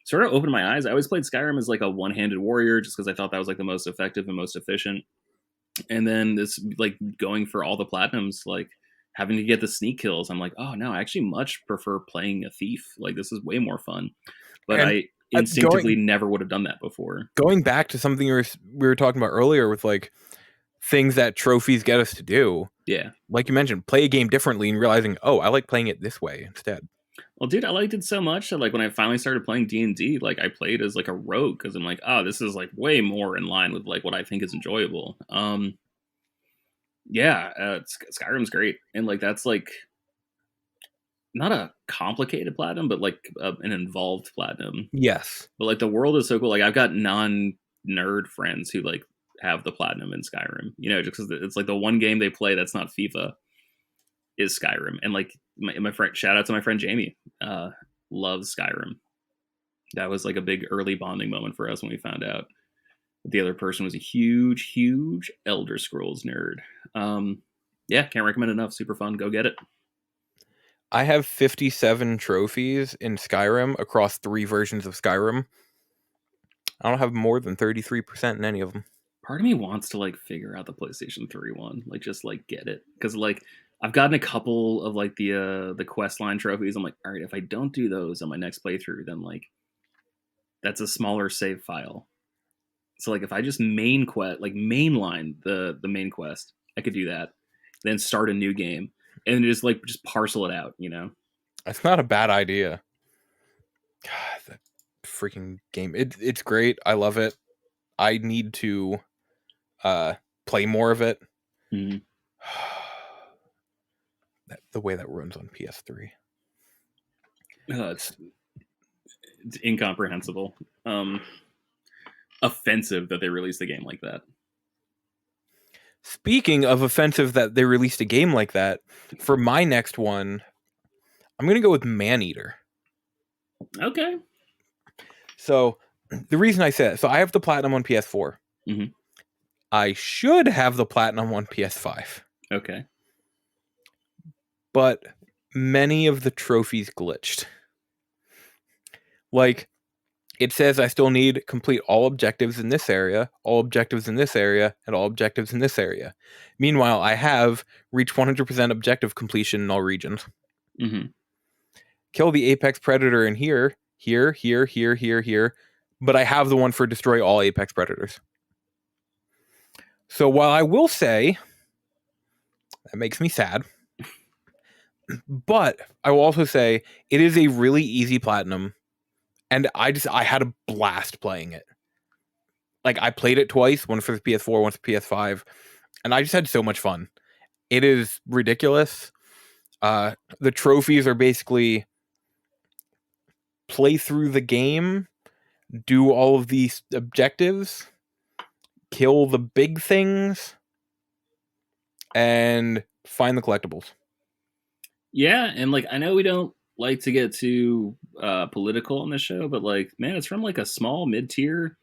sort of opened my eyes. I always played Skyrim as like a one-handed warrior just because I thought that was like the most effective and most efficient. And then this like going for all the platinums, like having to get the sneak kills. I'm like, oh no, I actually much prefer playing a thief. Like this is way more fun. But I instinctively never would have done that before. Going back to something we were talking about earlier with like things that trophies get us to do. Yeah. Like you mentioned, play a game differently and realizing, oh, I like playing it this way instead. Well, dude, I liked it so much that like when I finally started playing D&D, like I played as like a rogue because I'm like, oh, this is like way more in line with like what I think is enjoyable. Skyrim's great, and like that's like not a complicated platinum, but like an involved platinum. Yes, but like the world is so cool. Like I've got non-nerd friends who like have the platinum in Skyrim. You know, just because it's like the one game they play that's not FIFA is Skyrim, and like my friend, shout out to my friend Jamie, loves Skyrim. That was like a big early bonding moment for us when we found out the other person was a huge Elder Scrolls nerd. Yeah, can't recommend enough. Super fun. Go get it. I have 57 trophies in Skyrim across 3 versions of Skyrim. I don't have more than 33% in any of them. Part of me wants to like figure out the PlayStation 3 one, like just like get it, because like I've gotten a couple of like the quest line trophies. I'm like, all right, if I don't do those on my next playthrough, then like that's a smaller save file. So like if I just mainline the main quest, I could do that, then start a new game and just parcel it out, you know? That's not a bad idea. God, that freaking game. It's great. I love it. I need to play more of it. Mm-hmm. The way that runs on PS3. It's incomprehensible. Offensive that they released a game like that. Speaking of offensive that they released a game like that, for my next one, I'm going to go with Maneater. Okay. So the reason I said, so I have the platinum on PS4. Mm-hmm. I should have the platinum on PS5. Okay. But many of the trophies glitched. Like, it says I still need complete all objectives in this area, all objectives in this area, and all objectives in this area. Meanwhile, I have reached 100% objective completion in all regions. Mm-hmm. Kill the apex predator in here, but I have the one for destroy all apex predators. So while I will say That makes me sad. But I will also say it is a really easy platinum, and I had a blast playing it. Like, I played it twice, one for the PS4, one for PS5, and I just had so much fun. It is ridiculous. The trophies are basically play through the game, do all of these objectives, kill the big things, and find the collectibles. Yeah, and like I know we don't like to get too political on this show, but like, man, it's from like a small mid-tier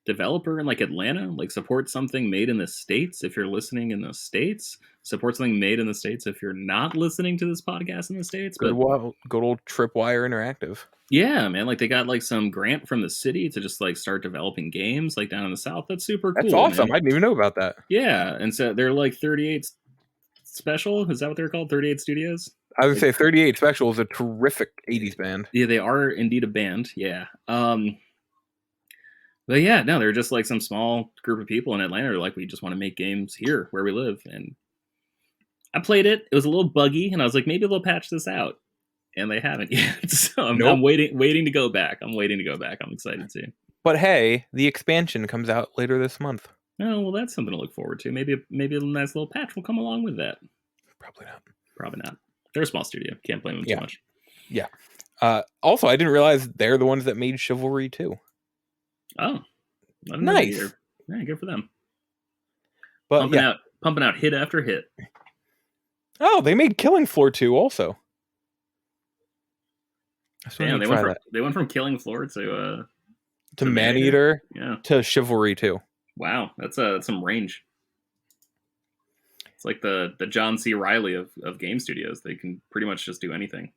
developer in like Atlanta. Like, support something made in the States if you're listening in the States. Support something made in the States if you're not listening to this podcast in the States. Good, But good old Tripwire Interactive. yeah, man, like they got like some grant from the city to just like start developing games like down in the South. That's super cool. That's awesome. Man. I didn't even know about that. Yeah, and so they're like 38 Special. Is that what they're called? 38 Studios? I would say 38 Special is a terrific 80s band. Yeah, they are indeed a band. Yeah. But yeah, no, they're just like some small group of people in Atlanta who are like, we just want to make games here where we live. And I played it. It was a little buggy, and I was like, maybe they'll patch this out. And they haven't yet. So I'm waiting to go back. I'm excited to. But hey, the expansion comes out later this month. Oh, well, that's something to look forward to. Maybe a nice little patch will come along with that. Probably not. They're a small studio. Can't blame them too much. Yeah. Also, I didn't realize they're the ones that made Chivalry 2. Oh, nice. Yeah, good for them. But pumping out hit after hit. Oh, they made Killing Floor 2 also. Damn, they went from Killing Floor to Maneater, yeah, to Chivalry 2. Wow, that's some range. It's like the John C. Reilly of game studios. They can pretty much just do anything.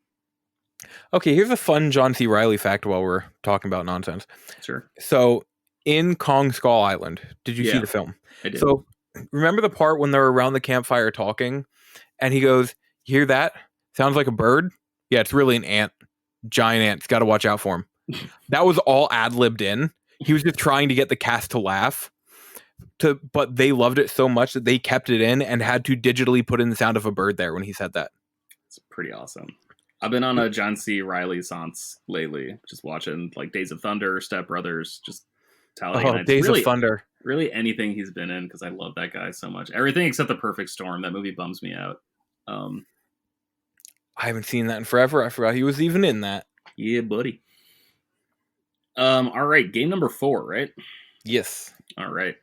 Okay, here's a fun John C. Reilly fact while we're talking about nonsense. Sure. So, in Kong Skull Island, did you see the film? I did. So, remember the part when they're around the campfire talking, and he goes, "You hear that? Sounds like a bird? Yeah, it's really an ant. Giant ant. Got to watch out for him." That was all ad-libbed in. He was just trying to get the cast to laugh. But they loved it so much that they kept it in and had to digitally put in the sound of a bird there when he said that. It's pretty awesome. I've been on a John C. Reilly seance lately, just watching like Days of Thunder, Step Brothers, just Talladega Nights. Days of Thunder. Really anything he's been in, because I love that guy so much. Everything except The Perfect Storm. That movie bums me out. I haven't seen that in forever. I forgot he was even in that. Yeah, buddy. All right, game number 4, right? Yes. All right.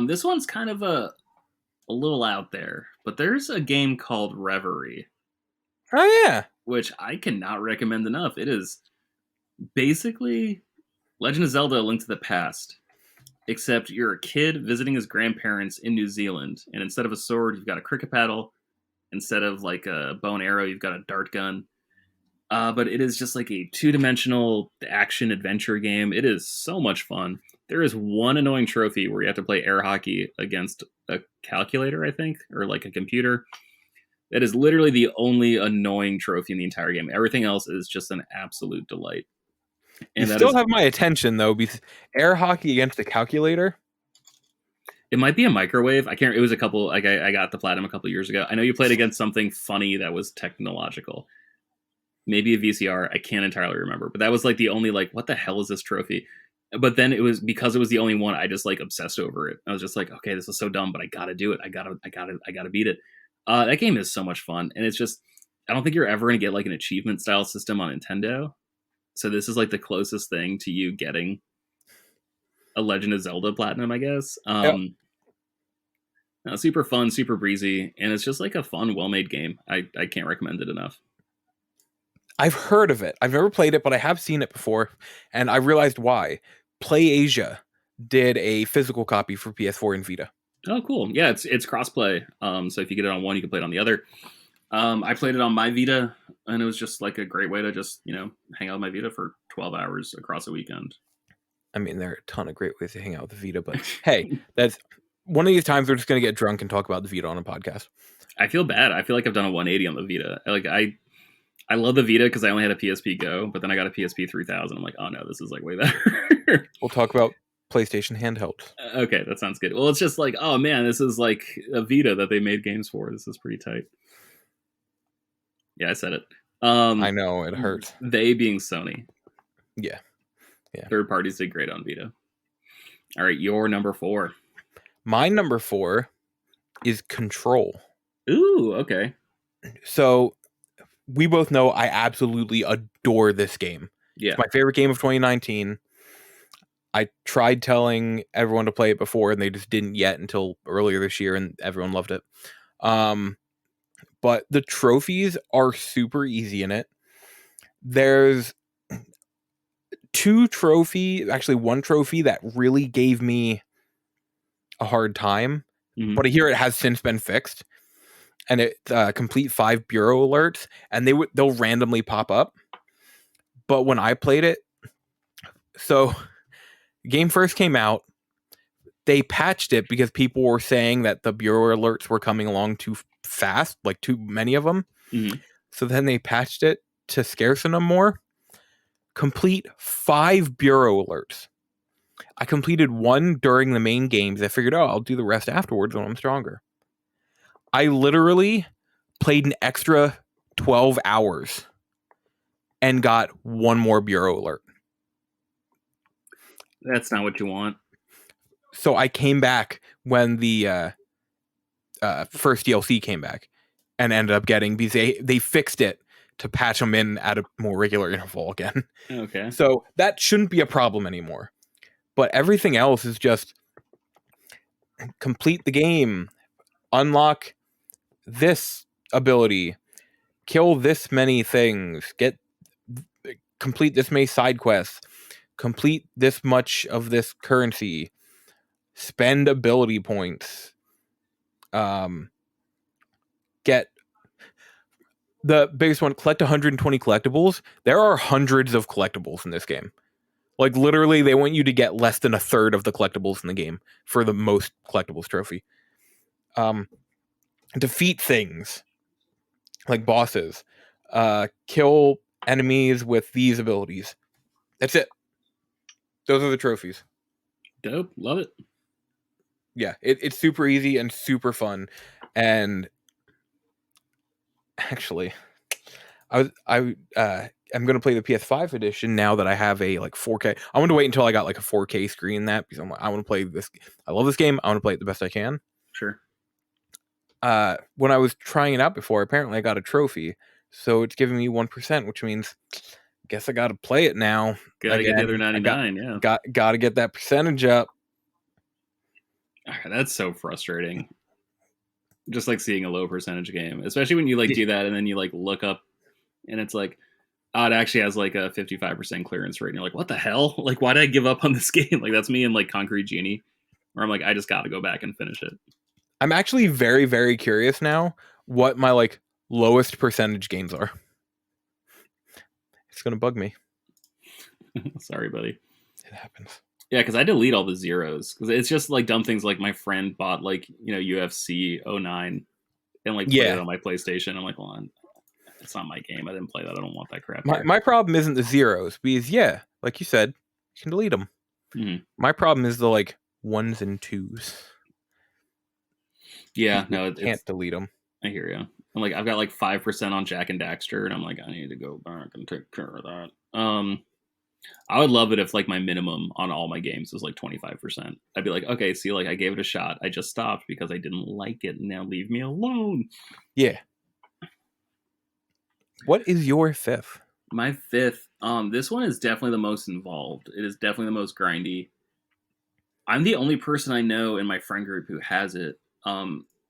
This one's kind of a little out there, but there's a game called Reverie. Oh, yeah. Which I cannot recommend enough. It is basically Legend of Zelda: A Link to the Past, except you're a kid visiting his grandparents in New Zealand, and instead of a sword, you've got a cricket paddle. Instead of like a bow and arrow, you've got a dart gun. But it is just like a 2-dimensional action adventure game. It is so much fun. There is one annoying trophy where you have to play air hockey against a calculator, I think, or like a computer. That is literally the only annoying trophy in the entire game. Everything else is just an absolute delight. And you still have my attention, though, because air hockey against a calculator? It might be a microwave. I can't. It was a couple. Like I got the platinum a couple years ago. I know you played against something funny that was technological. Maybe a VCR. I can't entirely remember. But that was like the only like, what the hell is this trophy? But then it was because it was the only one. I just like obsessed over it. I was just like, okay, this is so dumb, but I gotta do it. I gotta beat it. That game is so much fun, and it's just, I don't think you're ever gonna get like an achievement style system on Nintendo. So this is like the closest thing to you getting a Legend of Zelda Platinum, I guess. No, super fun, super breezy, and it's just like a fun, well-made game. I can't recommend it enough. I've heard of it. I've never played it, but I have seen it before, and I realized why. PlayAsia did a physical copy for PS4 and Vita. Oh, cool. Yeah, it's cross-play. So if you get it on one, you can play it on the other. I played it on my Vita, and it was just like a great way to just, hang out with my Vita for 12 hours across a weekend. I mean, there are a ton of great ways to hang out with the Vita, but hey, that's one of these times we're just going to get drunk and talk about the Vita on a podcast. I feel bad. I feel like I've done a 180 on the Vita. Like I love the Vita because I only had a PSP Go, but then I got a PSP 3000. I'm like, oh no, this is like way better. We'll talk about PlayStation handheld. Okay, that sounds good. Well, it's just like, oh man, this is like a Vita that they made games for. This is pretty tight. Yeah, I said it. I know, it hurts. They being Sony. Yeah. Third parties did great on Vita. All right, your number 4. My number 4 is Control. Ooh, okay. So we both know I absolutely adore this game. Yeah. It's my favorite game of 2019. I tried telling everyone to play it before, and they just didn't yet until earlier this year, and everyone loved it. But the trophies are super easy in it. There's one trophy that really gave me a hard time, but I hear it has since been fixed. And it complete 5 bureau alerts, and they'll randomly pop up. But when I played it, so the game first came out, they patched it because people were saying that the bureau alerts were coming along too fast, like too many of them. So then they patched it to scarcen them more. Complete 5 bureau alerts. I completed 1 during the main games. I figured, I'll do the rest afterwards when I'm stronger. I literally played an extra 12 hours and got 1 more bureau alert. That's not what you want. So I came back when the first DLC came back and ended up getting, because they fixed it to patch them in at a more regular interval again. Okay. So that shouldn't be a problem anymore. But everything else is just complete the game, unlock this ability, kill this many things, complete this many side quests, complete this much of this currency, spend ability points, get the biggest one, collect 120 collectibles. There are hundreds of collectibles in this game. Like literally they want you to get less than a third of the collectibles in the game for the most collectibles trophy. Defeat things like bosses, kill enemies with these abilities. That's it. Those are the trophies. Dope. Love it. Yeah, it's super easy and super fun. And actually, I'm gonna play the PS5 edition now that I have a like 4K. I want to wait until I got like a 4K screen because I want to play this. I love this game. I want to play it the best I can. Sure. When I was trying it out before, apparently I got a trophy, so it's giving me 1%, which means guess I got to play it now. Gotta get the other 99. Got to get that percentage up. That's so frustrating. Just like seeing a low percentage game, especially when you like do that and then you like look up and it's like, it actually has like a 55% clearance rate. And you're like, what the hell? Like, why did I give up on this game? Like, that's me in like Concrete Genie, where I'm like, I just got to go back and finish it. I'm actually very, very curious now what my like lowest percentage games are. It's gonna bug me. Sorry, buddy. It happens. Yeah, because I delete all the zeros because it's just like dumb things. Like my friend bought like UFC 09 and like played it on my PlayStation. I'm like, well, it's not my game. I didn't play that. I don't want that crap. My problem isn't the zeros because like you said, you can delete them. Mm-hmm. My problem is the like 1s and 2s. Yeah, you can't delete them. I hear you. I'm like, I've got like 5% on Jack and Daxter, and I'm like, I need to go back and take care of that. I would love it if like my minimum on all my games was like 25%. I'd be like, okay, see, like I gave it a shot. I just stopped because I didn't like it. Now leave me alone. Yeah. What is your 5th? My 5th. This one is definitely the most involved. It is definitely the most grindy. I'm the only person I know in my friend group who has it.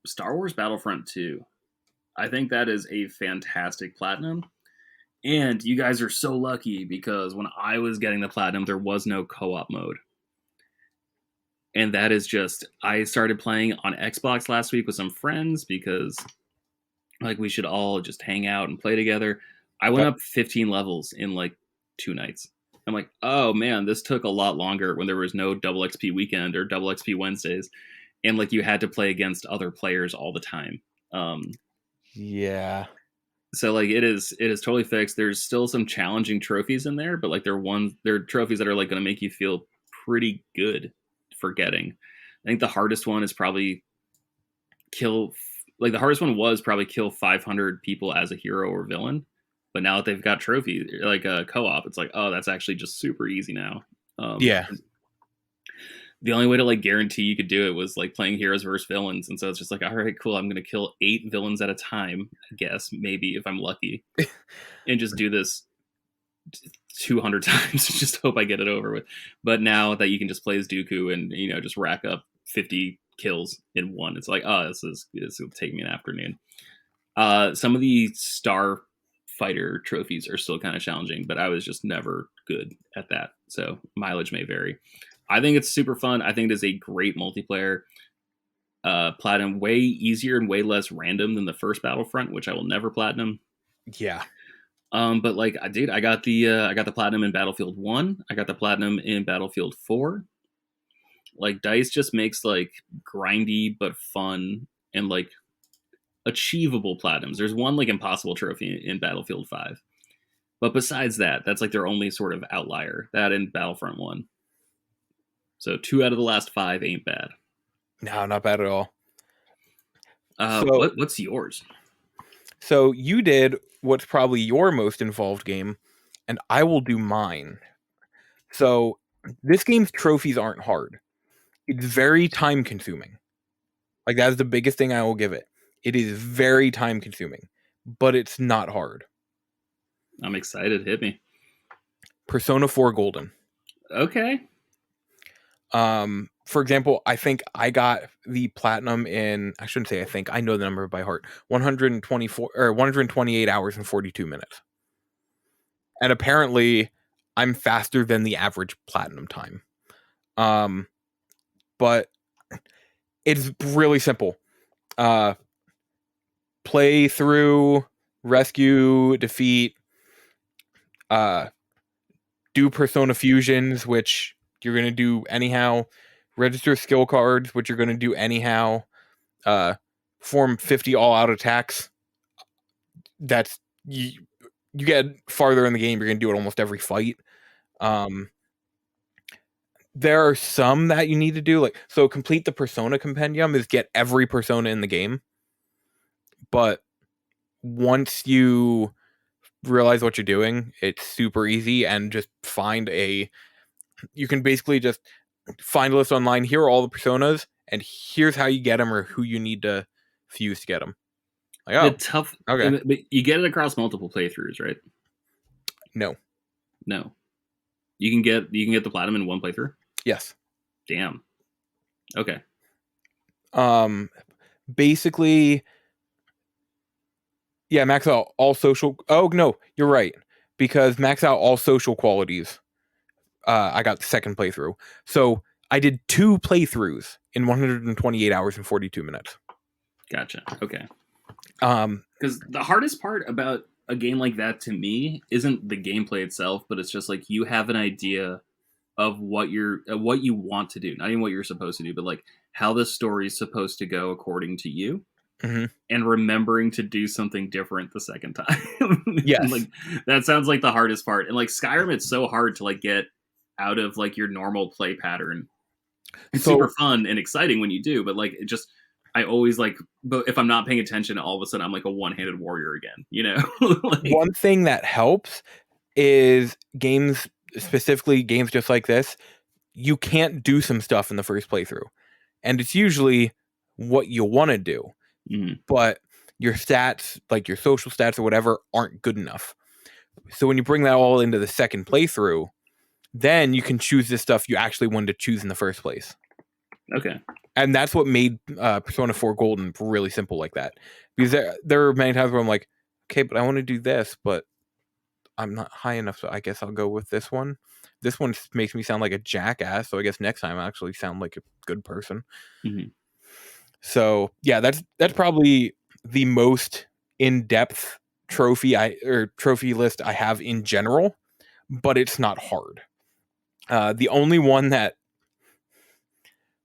Star Wars Battlefront 2. I think that is a fantastic platinum. And you guys are so lucky because when I was getting the platinum, there was no co-op mode. And that is just, I started playing on Xbox last week with some friends because like we should all just hang out and play together. I went up 15 levels in like 2 nights. I'm like, oh man, this took a lot longer when there was no double XP weekend or double XP Wednesdays. And like you had to play against other players all the time. Yeah. So like it is totally fixed. There's still some challenging trophies in there, but like they're trophies that are like going to make you feel pretty good for getting. I think the hardest one is probably the hardest one was probably kill 500 people as a hero or villain. But now that they've got trophy, like a co-op, it's like, oh, that's actually just super easy now. Yeah. The only way to like guarantee you could do it was like playing heroes versus villains. And so it's just like, all right, cool. I'm going to kill 8 villains at a time, I guess, maybe if I'm lucky, and just do this 200 times. Just hope I get it over with. But now that you can just play as Dooku and, just rack up 50 kills in one, it's like, oh, this will take me an afternoon. Some of the star fighter trophies are still kind of challenging, but I was just never good at that. So mileage may vary. I think it's super fun. I think it is a great multiplayer. Platinum way easier and way less random than the first Battlefront, which I will never platinum. Yeah. But like, I got the platinum in Battlefield 1. I got the platinum in Battlefield 4. Like, DICE just makes like grindy but fun and like achievable platinums. There's one like impossible trophy in Battlefield 5. But besides that, that's like their only sort of outlier. That in Battlefront 1. So 2 out of the last 5 ain't bad. No, not bad at all. What's yours? So you did what's probably your most involved game, and I will do mine. So this game's trophies aren't hard. It's very time consuming. Like, that's the biggest thing I will give it. It is very time consuming, but it's not hard. I'm excited. Hit me. Persona 4 Golden. Okay. For example, I think I got the platinum in, I shouldn't say I think, I know the number by heart, 128 hours and 42 minutes. And apparently I'm faster than the average platinum time. But it's really simple. Play through, rescue, defeat, do persona fusions, which you're going to do anyhow, register skill cards, which you're going to do anyhow, form 50 all-out attacks. That's, you get farther in the game, you're going to do it almost every fight. There are some that you need to do, like, so complete the persona compendium is get every persona in the game. But once you realize what you're doing, it's super easy, and just you can basically just find a list online. Here are all the personas, and here's how you get them or who you need to fuse to get them. Like, oh, tough. Okay. But you get it across multiple playthroughs, right? No. You can get the platinum in one playthrough? Yes. Damn. Okay. Basically, yeah, max out all social. Oh, no, you're right. Because max out all social qualities. I got the second playthrough. So I did 2 playthroughs in 128 hours and 42 minutes. Gotcha. Okay. Because the hardest part about a game like that to me isn't the gameplay itself, but it's just like you have an idea of what you want to do, not even what you're supposed to do, but like how the story is supposed to go according to you, and remembering to do something different the second time. Yes. Like that sounds like the hardest part. And like Skyrim, it's so hard to like get out of like your normal play pattern. It's super fun and exciting when you do, but like it just, I always like, but if I'm not paying attention, all of a sudden I'm like a one-handed warrior again, Like, one thing that helps is games, specifically games just like this, you can't do some stuff in the first playthrough. And it's usually what you want to do. But your stats, like your social stats or whatever, aren't good enough. So when you bring that all into the second playthrough, then you can choose the stuff you actually wanted to choose in the first place. Okay. And that's what made Persona 4 Golden really simple like that. Because there are many times where I'm like, okay, but I want to do this, but I'm not high enough, so I guess I'll go with this one. This one makes me sound like a jackass, so I guess next time I actually sound like a good person. So yeah, that's probably the most in-depth trophy list I have in general, but it's not hard. The only one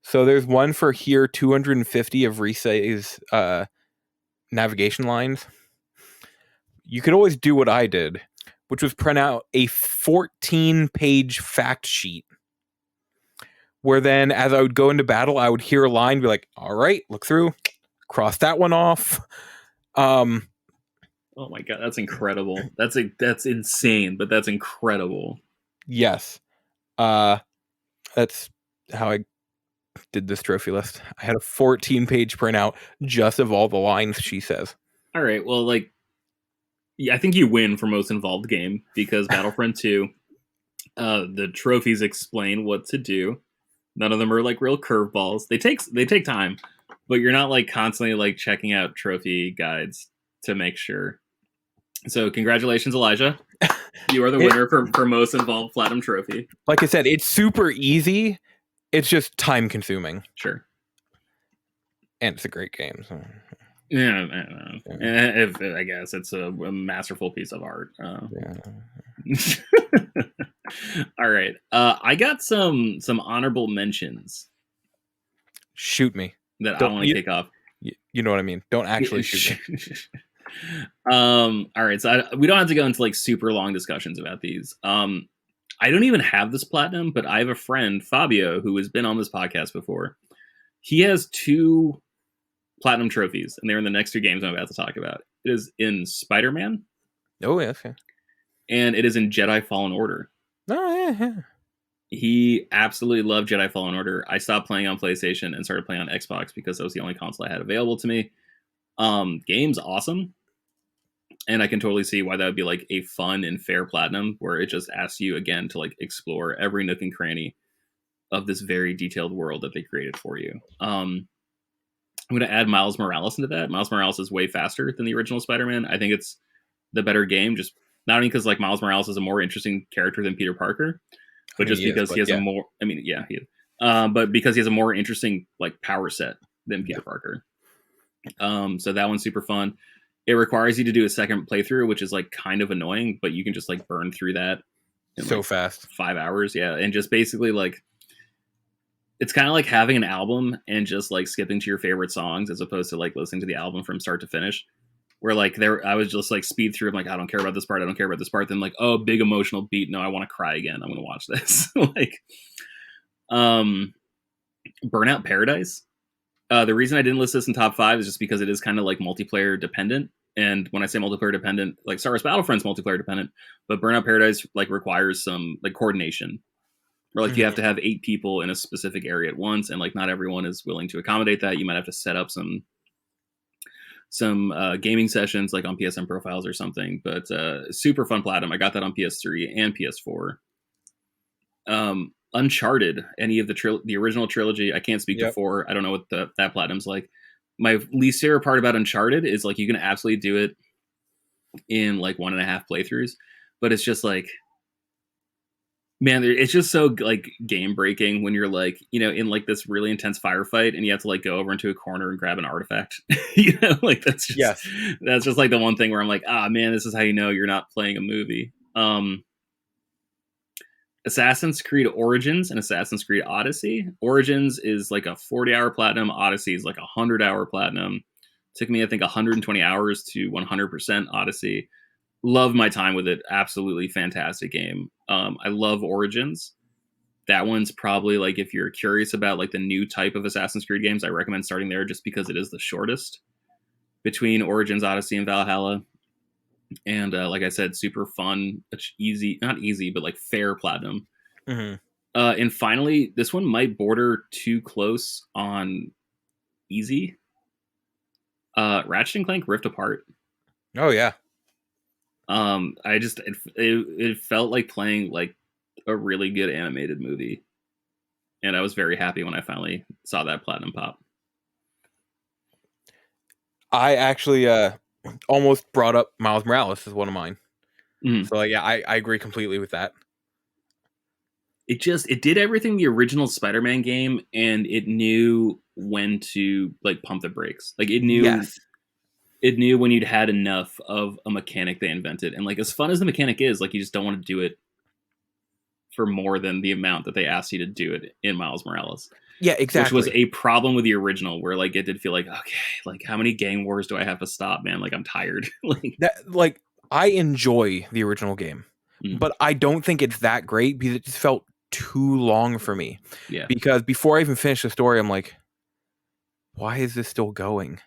so there's one for here, 250 of Risei's navigation lines. You could always do what I did, which was print out a 14-page fact sheet where then as I would go into battle, I would hear a line, be like, all right, look through, cross that one off. Oh my god, that's incredible. That's insane, but that's incredible. Yes. That's how I did this trophy list. I had a 14-page printout just of all the lines she says. All right, well, like, yeah, I think you win for most involved game because Battlefront 2, the trophies explain what to do. None of them are like real curveballs. They take time, but you're not like constantly like checking out trophy guides to make sure. So congratulations, Elijah. You are the winner for most involved platinum trophy. Like I said, it's super easy. It's just time consuming. Sure. And it's a great game. So. Yeah, I guess it's a masterful piece of art. Yeah. All right. I got some honorable mentions. Shoot me. That I want to kick off. You know what I mean? Don't actually shoot me. All right. So we don't have to go into like super long discussions about these. I don't even have this platinum, but I have a friend, Fabio, who has been on this podcast before. He has 2 platinum trophies, and they're in the next 2 games I'm about to talk about. It is in Spider-Man. Oh, yeah. Okay. And it is in Jedi Fallen Order. Oh, yeah. He absolutely loved Jedi Fallen Order. I stopped playing on PlayStation and started playing on Xbox because that was the only console I had available to me. Game's awesome. And I can totally see why that would be like a fun and fair platinum where it just asks you again to like explore every nook and cranny of this very detailed world that they created for you. I'm going to add Miles Morales into that. Miles Morales is way faster than the original Spider-Man. I think it's the better game, just not only because like Miles Morales is a more interesting character than Peter Parker, but just because he has a more, but because he has a more interesting like power set than Peter Parker. So that one's super fun. It requires you to do a second playthrough, which is like kind of annoying, but you can just like burn through that in so like fast. 5 hours. Yeah. And just basically like, it's kind of like having an album and just like skipping to your favorite songs as opposed to like listening to the album from start to finish. Where like I was just like speed through. I'm like, I don't care about this part. I don't care about this part. Then like, oh, big emotional beat. No, I want to cry again. I'm going to watch this. Like, Burnout Paradise. The reason I didn't list this in top 5 is just because it is kind of like multiplayer dependent. And when I say multiplayer dependent, like Star Wars Battlefront's multiplayer dependent, but Burnout Paradise like requires some like coordination. Or like you have to have 8 people in a specific area at once, and like not everyone is willing to accommodate that. You might have to set up some gaming sessions like on PSN profiles or something. But super fun platinum. I got that on PS3 and PS4. Uncharted, any of the original trilogy. I can't speak to 4. I don't know what that platinum's like. My least favorite part about Uncharted is like you can absolutely do it in like 1.5 playthroughs, but it's just like, man, it's just so like game breaking when you're like, in like this really intense firefight and you have to like go over into a corner and grab an artifact. Like that's just like the one thing where I'm like, man, this is how you know you're not playing a movie. Assassin's Creed Origins and Assassin's Creed Odyssey. Origins is like a 40-hour platinum. Odyssey is like a 100-hour platinum. Took me, I think, 120 hours to 100% Odyssey. Love my time with it. Absolutely fantastic game. I love Origins. That one's probably like, if you're curious about like the new type of Assassin's Creed games, I recommend starting there just because it is the shortest between Origins, Odyssey, and Valhalla. And like I said, super fun, easy, not easy, but like fair platinum. Mm-hmm. And finally, this one might border too close on easy. Ratchet and Clank Rift Apart. Oh yeah. It felt like playing like a really good animated movie, and I was very happy when I finally saw that platinum pop. I actually almost brought up Miles Morales as one of mine. Mm. So yeah, I agree completely with that. It did everything the original Spider-Man game, and it knew when to like pump the brakes. Like it knew It knew when you'd had enough of a mechanic they invented. And like as fun as the mechanic is, like you just don't want to do it for more than the amount that they asked you to do it in Miles Morales. Yeah, exactly. Which was a problem with the original, where like it did feel like, okay, like how many gang wars do I have to stop, man? Like I'm tired. Like I enjoy the original game, but I don't think it's that great because it just felt too long for me. Yeah. Because before I even finished the story, I'm like, why is this still going?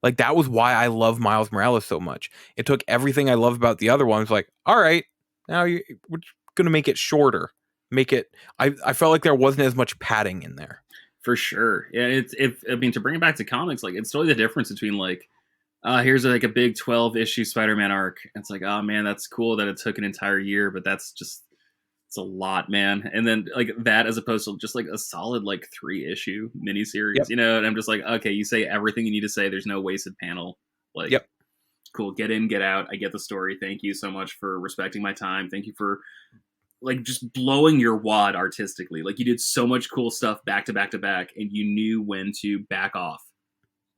Like, that was why I love Miles Morales so much. It took everything I love about the other ones, like, all right, now we're going to make it shorter. Make it, I felt like there wasn't as much padding in there. For sure. Yeah, I mean, to bring it back to comics, like, it's totally the difference between, like, here's like a big 12-issue Spider-Man arc. It's like, oh man, that's cool that it took an entire year, but that's just, it's a lot, man. And then like that, as opposed to just like a solid like 3-issue miniseries, Yep. you know. And I'm just like, okay, you say everything you need to say. There's no wasted panel. Like, yep. Cool. Get in, get out. I get the story. Thank you so much for respecting my time. Thank you for like just blowing your wad artistically. Like, you did so much cool stuff back to back to back, and you knew when to back off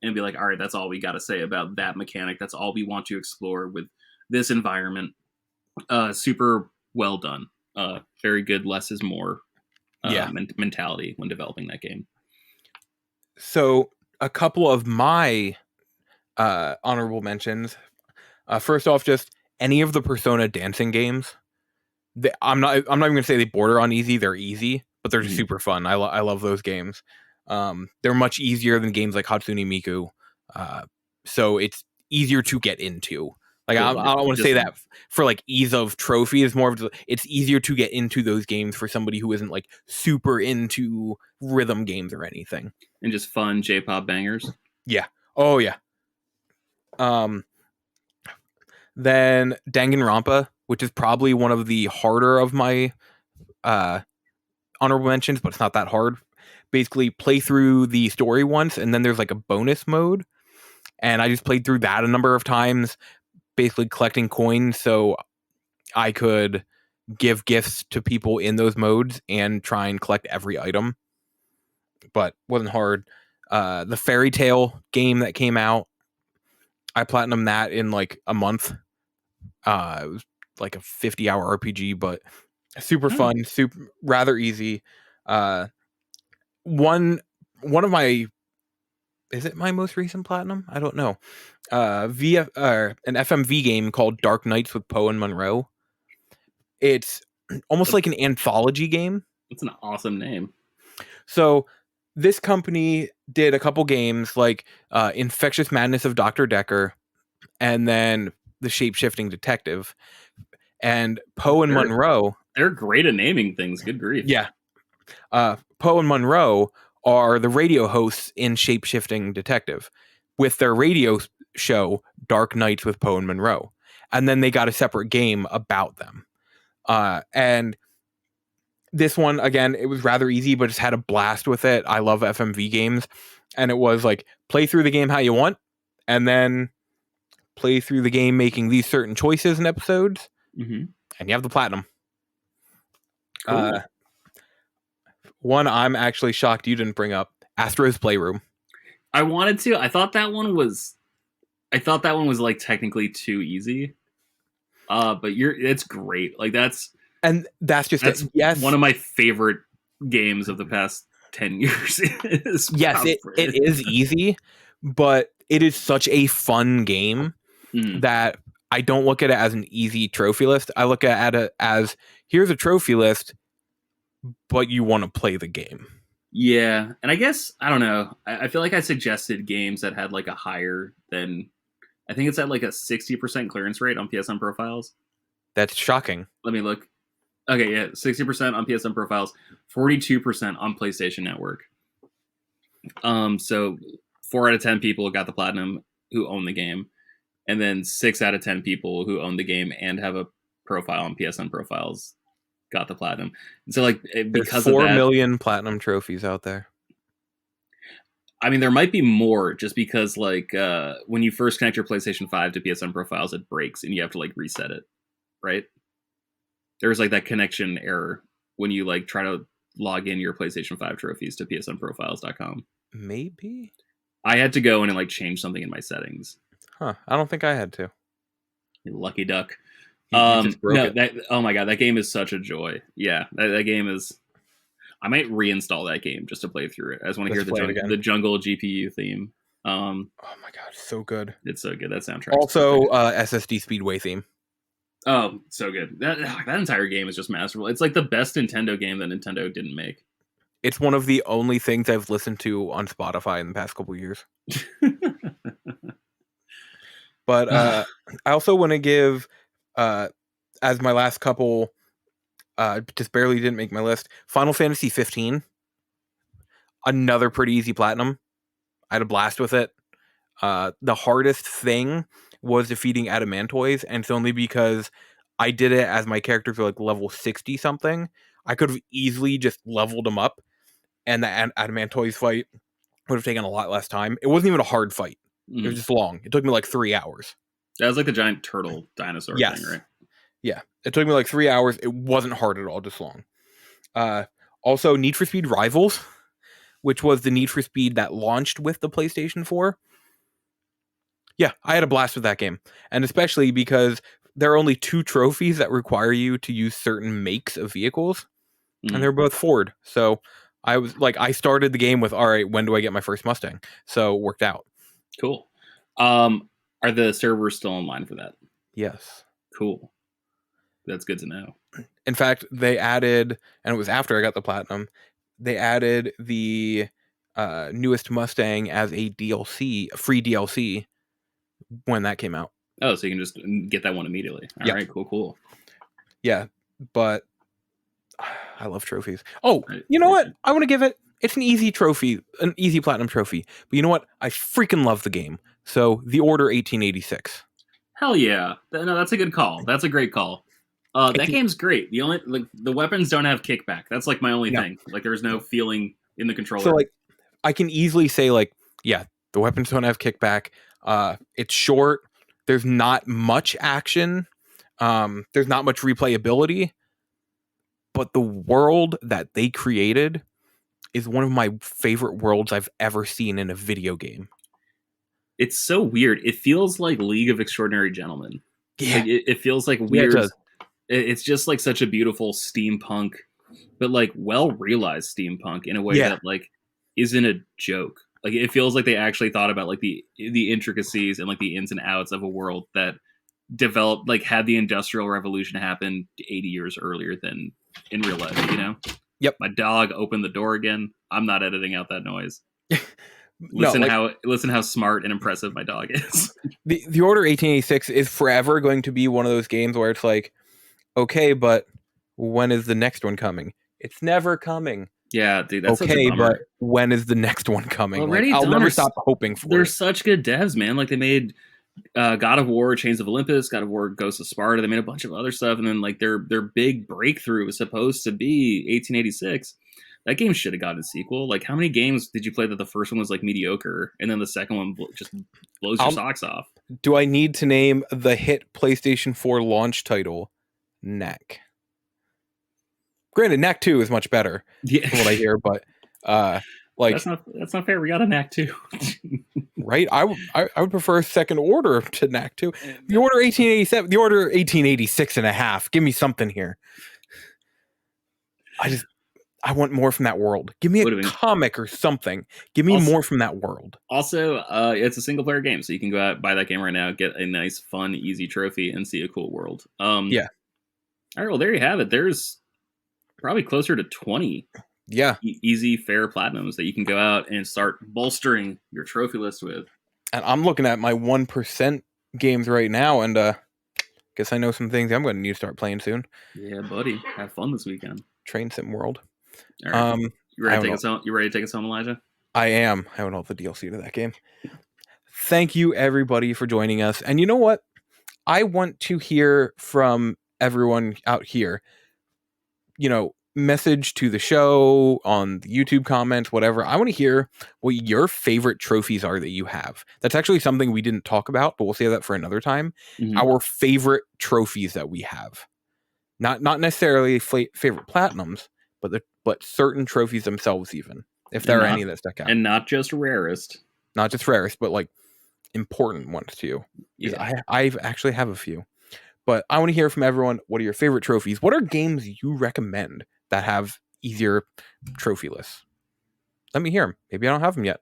and be like, all right, that's all we got to say about that mechanic. That's all we want to explore with this environment. Super well done. Very good. Less is more mentality when developing that game. So a couple of my honorable mentions. First off, just any of the Persona dancing games. I'm not even gonna say they border on easy. They're easy, but they're just super fun. I love those games. They're much easier than games like Hatsune Miku, so it's easier to get into. Like, I don't want to say that for like ease of trophy. Is more of just, it's easier to get into those games for somebody who isn't like super into rhythm games or anything. And just fun J-pop bangers. Yeah. Oh yeah. Then Danganronpa, which is probably one of the harder of my honorable mentions, but it's not that hard. Basically, play through the story once, and then there's like a bonus mode, and I just played through that a number of times, basically collecting coins so I could give gifts to people in those modes and try and collect every item. But wasn't hard. The Fairy Tail game that came out, I platinumed that in like a month. It was like a 50-hour RPG, but super fun, super rather easy. One of my, is it my most recent platinum? I don't know. An FMV game called Dark Knights with Poe and Monroe. It's almost like an anthology game. It's an awesome name. So this company did a couple games like Infectious Madness of Dr. Decker, and then The Shape-Shifting Detective. And Poe and Monroe, they're great at naming things. Good grief. Yeah. Poe and Monroe are the radio hosts in Shape-Shifting Detective with their radio show Dark Knights with Poe and Monroe. And then they got a separate game about them. And this one, again, it was rather easy, but just had a blast with it. I love FMV games. And it was like, play through the game how you want, and then play through the game making these certain choices and episodes, and you have the platinum. Cool. One I'm actually shocked you didn't bring up, Astro's Playroom. I wanted to. I thought that one was like technically too easy. But it's great. Like that's just yes, one of my favorite games of the past 10 years. Yes, it is easy, but it is such a fun game that I don't look at it as an easy trophy list. I look at it as, here's a trophy list, but you want to play the game. Yeah, and I guess, I don't know, I feel like I suggested games that had like a higher than, I think it's at like a 60% clearance rate on PSN profiles. That's shocking. Let me look. Okay, yeah, 60% on PSN profiles, 42% on PlayStation Network. So 4 out of 10 people got the platinum who own the game, and then 6 out of 10 people who own the game and have a profile on PSN profiles got the platinum. And so, like, because there's 4 of that, million platinum trophies out there. I mean, there might be more, just because, like, when you first connect your PlayStation 5 to PSN profiles, it breaks and you have to like reset it, right? There's like that connection error when you like try to log in your PlayStation 5 trophies to psnprofiles.com. Maybe I had to go in and like change something in my settings. I don't think I had to. You lucky duck. You just broke it. Oh my god, that game is such a joy. Yeah, that game is. I might reinstall that game just to play through it. I just want to hear the jungle GPU theme. Oh my god, so good. It's so good, that soundtrack. Also, SSD Speedway theme. Oh, so good. That entire game is just masterful. It's like the best Nintendo game that Nintendo didn't make. It's one of the only things I've listened to on Spotify in the past couple of years. But I also want to give, as my last couple, just barely didn't make my list, Final Fantasy 15. Another pretty easy platinum. I had a blast with it. The hardest thing was defeating Adamantoys, and it's only because I did it as my characters were like level 60 something. I could have easily just leveled them up, and the Adamantoys fight would have taken a lot less time. It wasn't even a hard fight. It was just long. It took me like 3 hours. That was like the giant turtle dinosaur thing, right? Yeah. It took me like 3 hours. It wasn't hard at all, just long. Also, Need for Speed Rivals, which was the Need for Speed that launched with the PlayStation 4. Yeah, I had a blast with that game. And especially because there are only 2 trophies that require you to use certain makes of vehicles. And they're both Ford. So I was like, I started the game with, all right, when do I get my first Mustang? So it worked out. Cool. Are the servers still online for that? Yes. Cool. That's good to know. In fact, they added, and it was after I got the platinum, they added the newest Mustang as a DLC, a free DLC, when that came out. Oh, so you can just get that one immediately. All right, cool. Yeah, but I love trophies. Oh, you know what? I want to give it, it's an easy trophy, an easy platinum trophy. But you know what? I freaking love the game. So, The Order 1886. Hell yeah. No, that's a good call. That's a great call. That game's great. The only the weapons don't have kickback. That's like my only thing. Like there's no feeling in the controller. So like I can easily say like, yeah, the weapons don't have kickback. It's short. There's not much action. There's not much replayability. But the world that they created is one of my favorite worlds I've ever seen in a video game. It's so weird. It feels like League of Extraordinary Gentlemen. Yeah. Like it feels like weird. Yeah, it's just like such a beautiful steampunk, but like well realized steampunk in a way that like isn't a joke. Like it feels like they actually thought about like the intricacies and like the ins and outs of a world that developed, like had the Industrial Revolution happen 80 years earlier than in real life, you know? Yep. My dog opened the door again. I'm not editing out that noise. Listen how smart and impressive my dog is. The Order 1886 is forever going to be one of those games where it's like, okay, but when is the next one coming? It's never coming. Yeah, dude, that's okay, but when is the next one coming? Already I'll never stop hoping for it. They're such good devs, man. Like they made God of War, Chains of Olympus, God of War, Ghosts of Sparta. They made a bunch of other stuff, and then like their big breakthrough was supposed to be 1886. That game should have gotten a sequel. Like, how many games did you play that the first one was like mediocre, and then the second one just blows your socks off? Do I need to name the hit PlayStation 4 launch title? Knack. Granted, Knack 2 is much better. Yeah, from what I hear, but like that's not fair. We got a Knack 2. Right? I would prefer Second Order to Knack 2. The Order 1887, the Order 1886 and a half. Give me something here. I want more from that world. Give me a comic or something. Give me more from that world. Also, it's a single player game, so you can go out, buy that game right now, get a nice, fun, easy trophy, and see a cool world. Yeah. All right, well, there you have it. There's probably closer to 20 easy, fair platinums that you can go out and start bolstering your trophy list with. And I'm looking at my 1% games right now, and guess I know some things I'm going to need to start playing soon. Yeah, buddy. Have fun this weekend. Train Sim World. All right. You ready to take us home? You ready to take us home, Elijah? I am. I own all the DLC to that game. Thank you, everybody, for joining us. And you know what? I want to hear from everyone out here. You know, message to the show on the YouTube comments, whatever. I want to hear what your favorite trophies are that you have. That's actually something we didn't talk about, but we'll save that for another time. Mm-hmm. Our favorite trophies that we have. Not necessarily favorite platinums, but certain trophies themselves, even if there are any that stuck out, and not just rarest, but like important ones too. Yeah, I actually have a few, but I want to hear from everyone. What are your favorite trophies? What are games you recommend that have easier trophy lists? Let me hear them. Maybe I don't have them yet.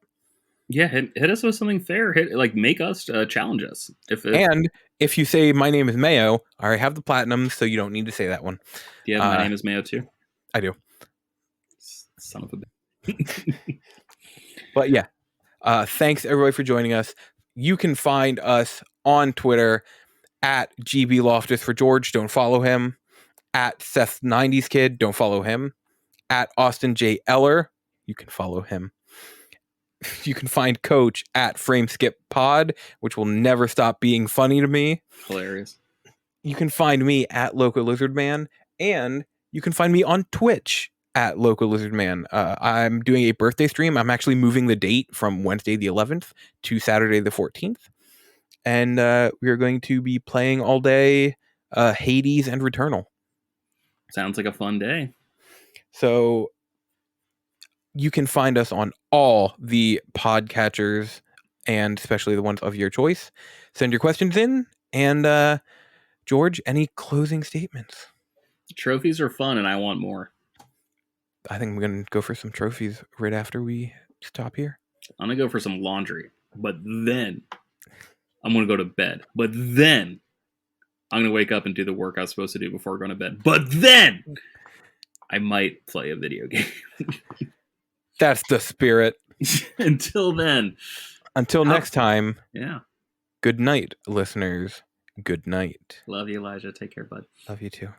Yeah, hit us with something fair. Make us challenge us. And If you say my name is Mayo, I already have the platinum, so you don't need to say that one. Yeah, my name is Mayo too. I do. Son of a bitch. But yeah, thanks everybody for joining us. You can find us on Twitter at GB Loftus for George. Don't follow him. At Seth 90s Kid. Don't follow him. At Austin J. Eller. You can follow him. You can find Coach at frameskippod, which will never stop being funny to me. Hilarious. You can find me at Loco Lizard Man, and you can find me on Twitch at Loco Lizard Man. I'm doing a birthday stream. I'm actually moving the date from Wednesday the 11th to Saturday the 14th. And we are going to be playing all day Hades and Returnal. Sounds like a fun day. So you can find us on all the podcatchers, and especially the ones of your choice. Send your questions in. And George, any closing statements? Trophies are fun, and I want more. I think I'm going to go for some trophies right after we stop here. I'm going to go for some laundry, but then I'm going to go to bed. But then I'm going to wake up and do the work I was supposed to do before going to bed. But then I might play a video game. That's the spirit. Until then. Until next time. Yeah. Good night, listeners. Good night. Love you, Elijah. Take care, bud. Love you too.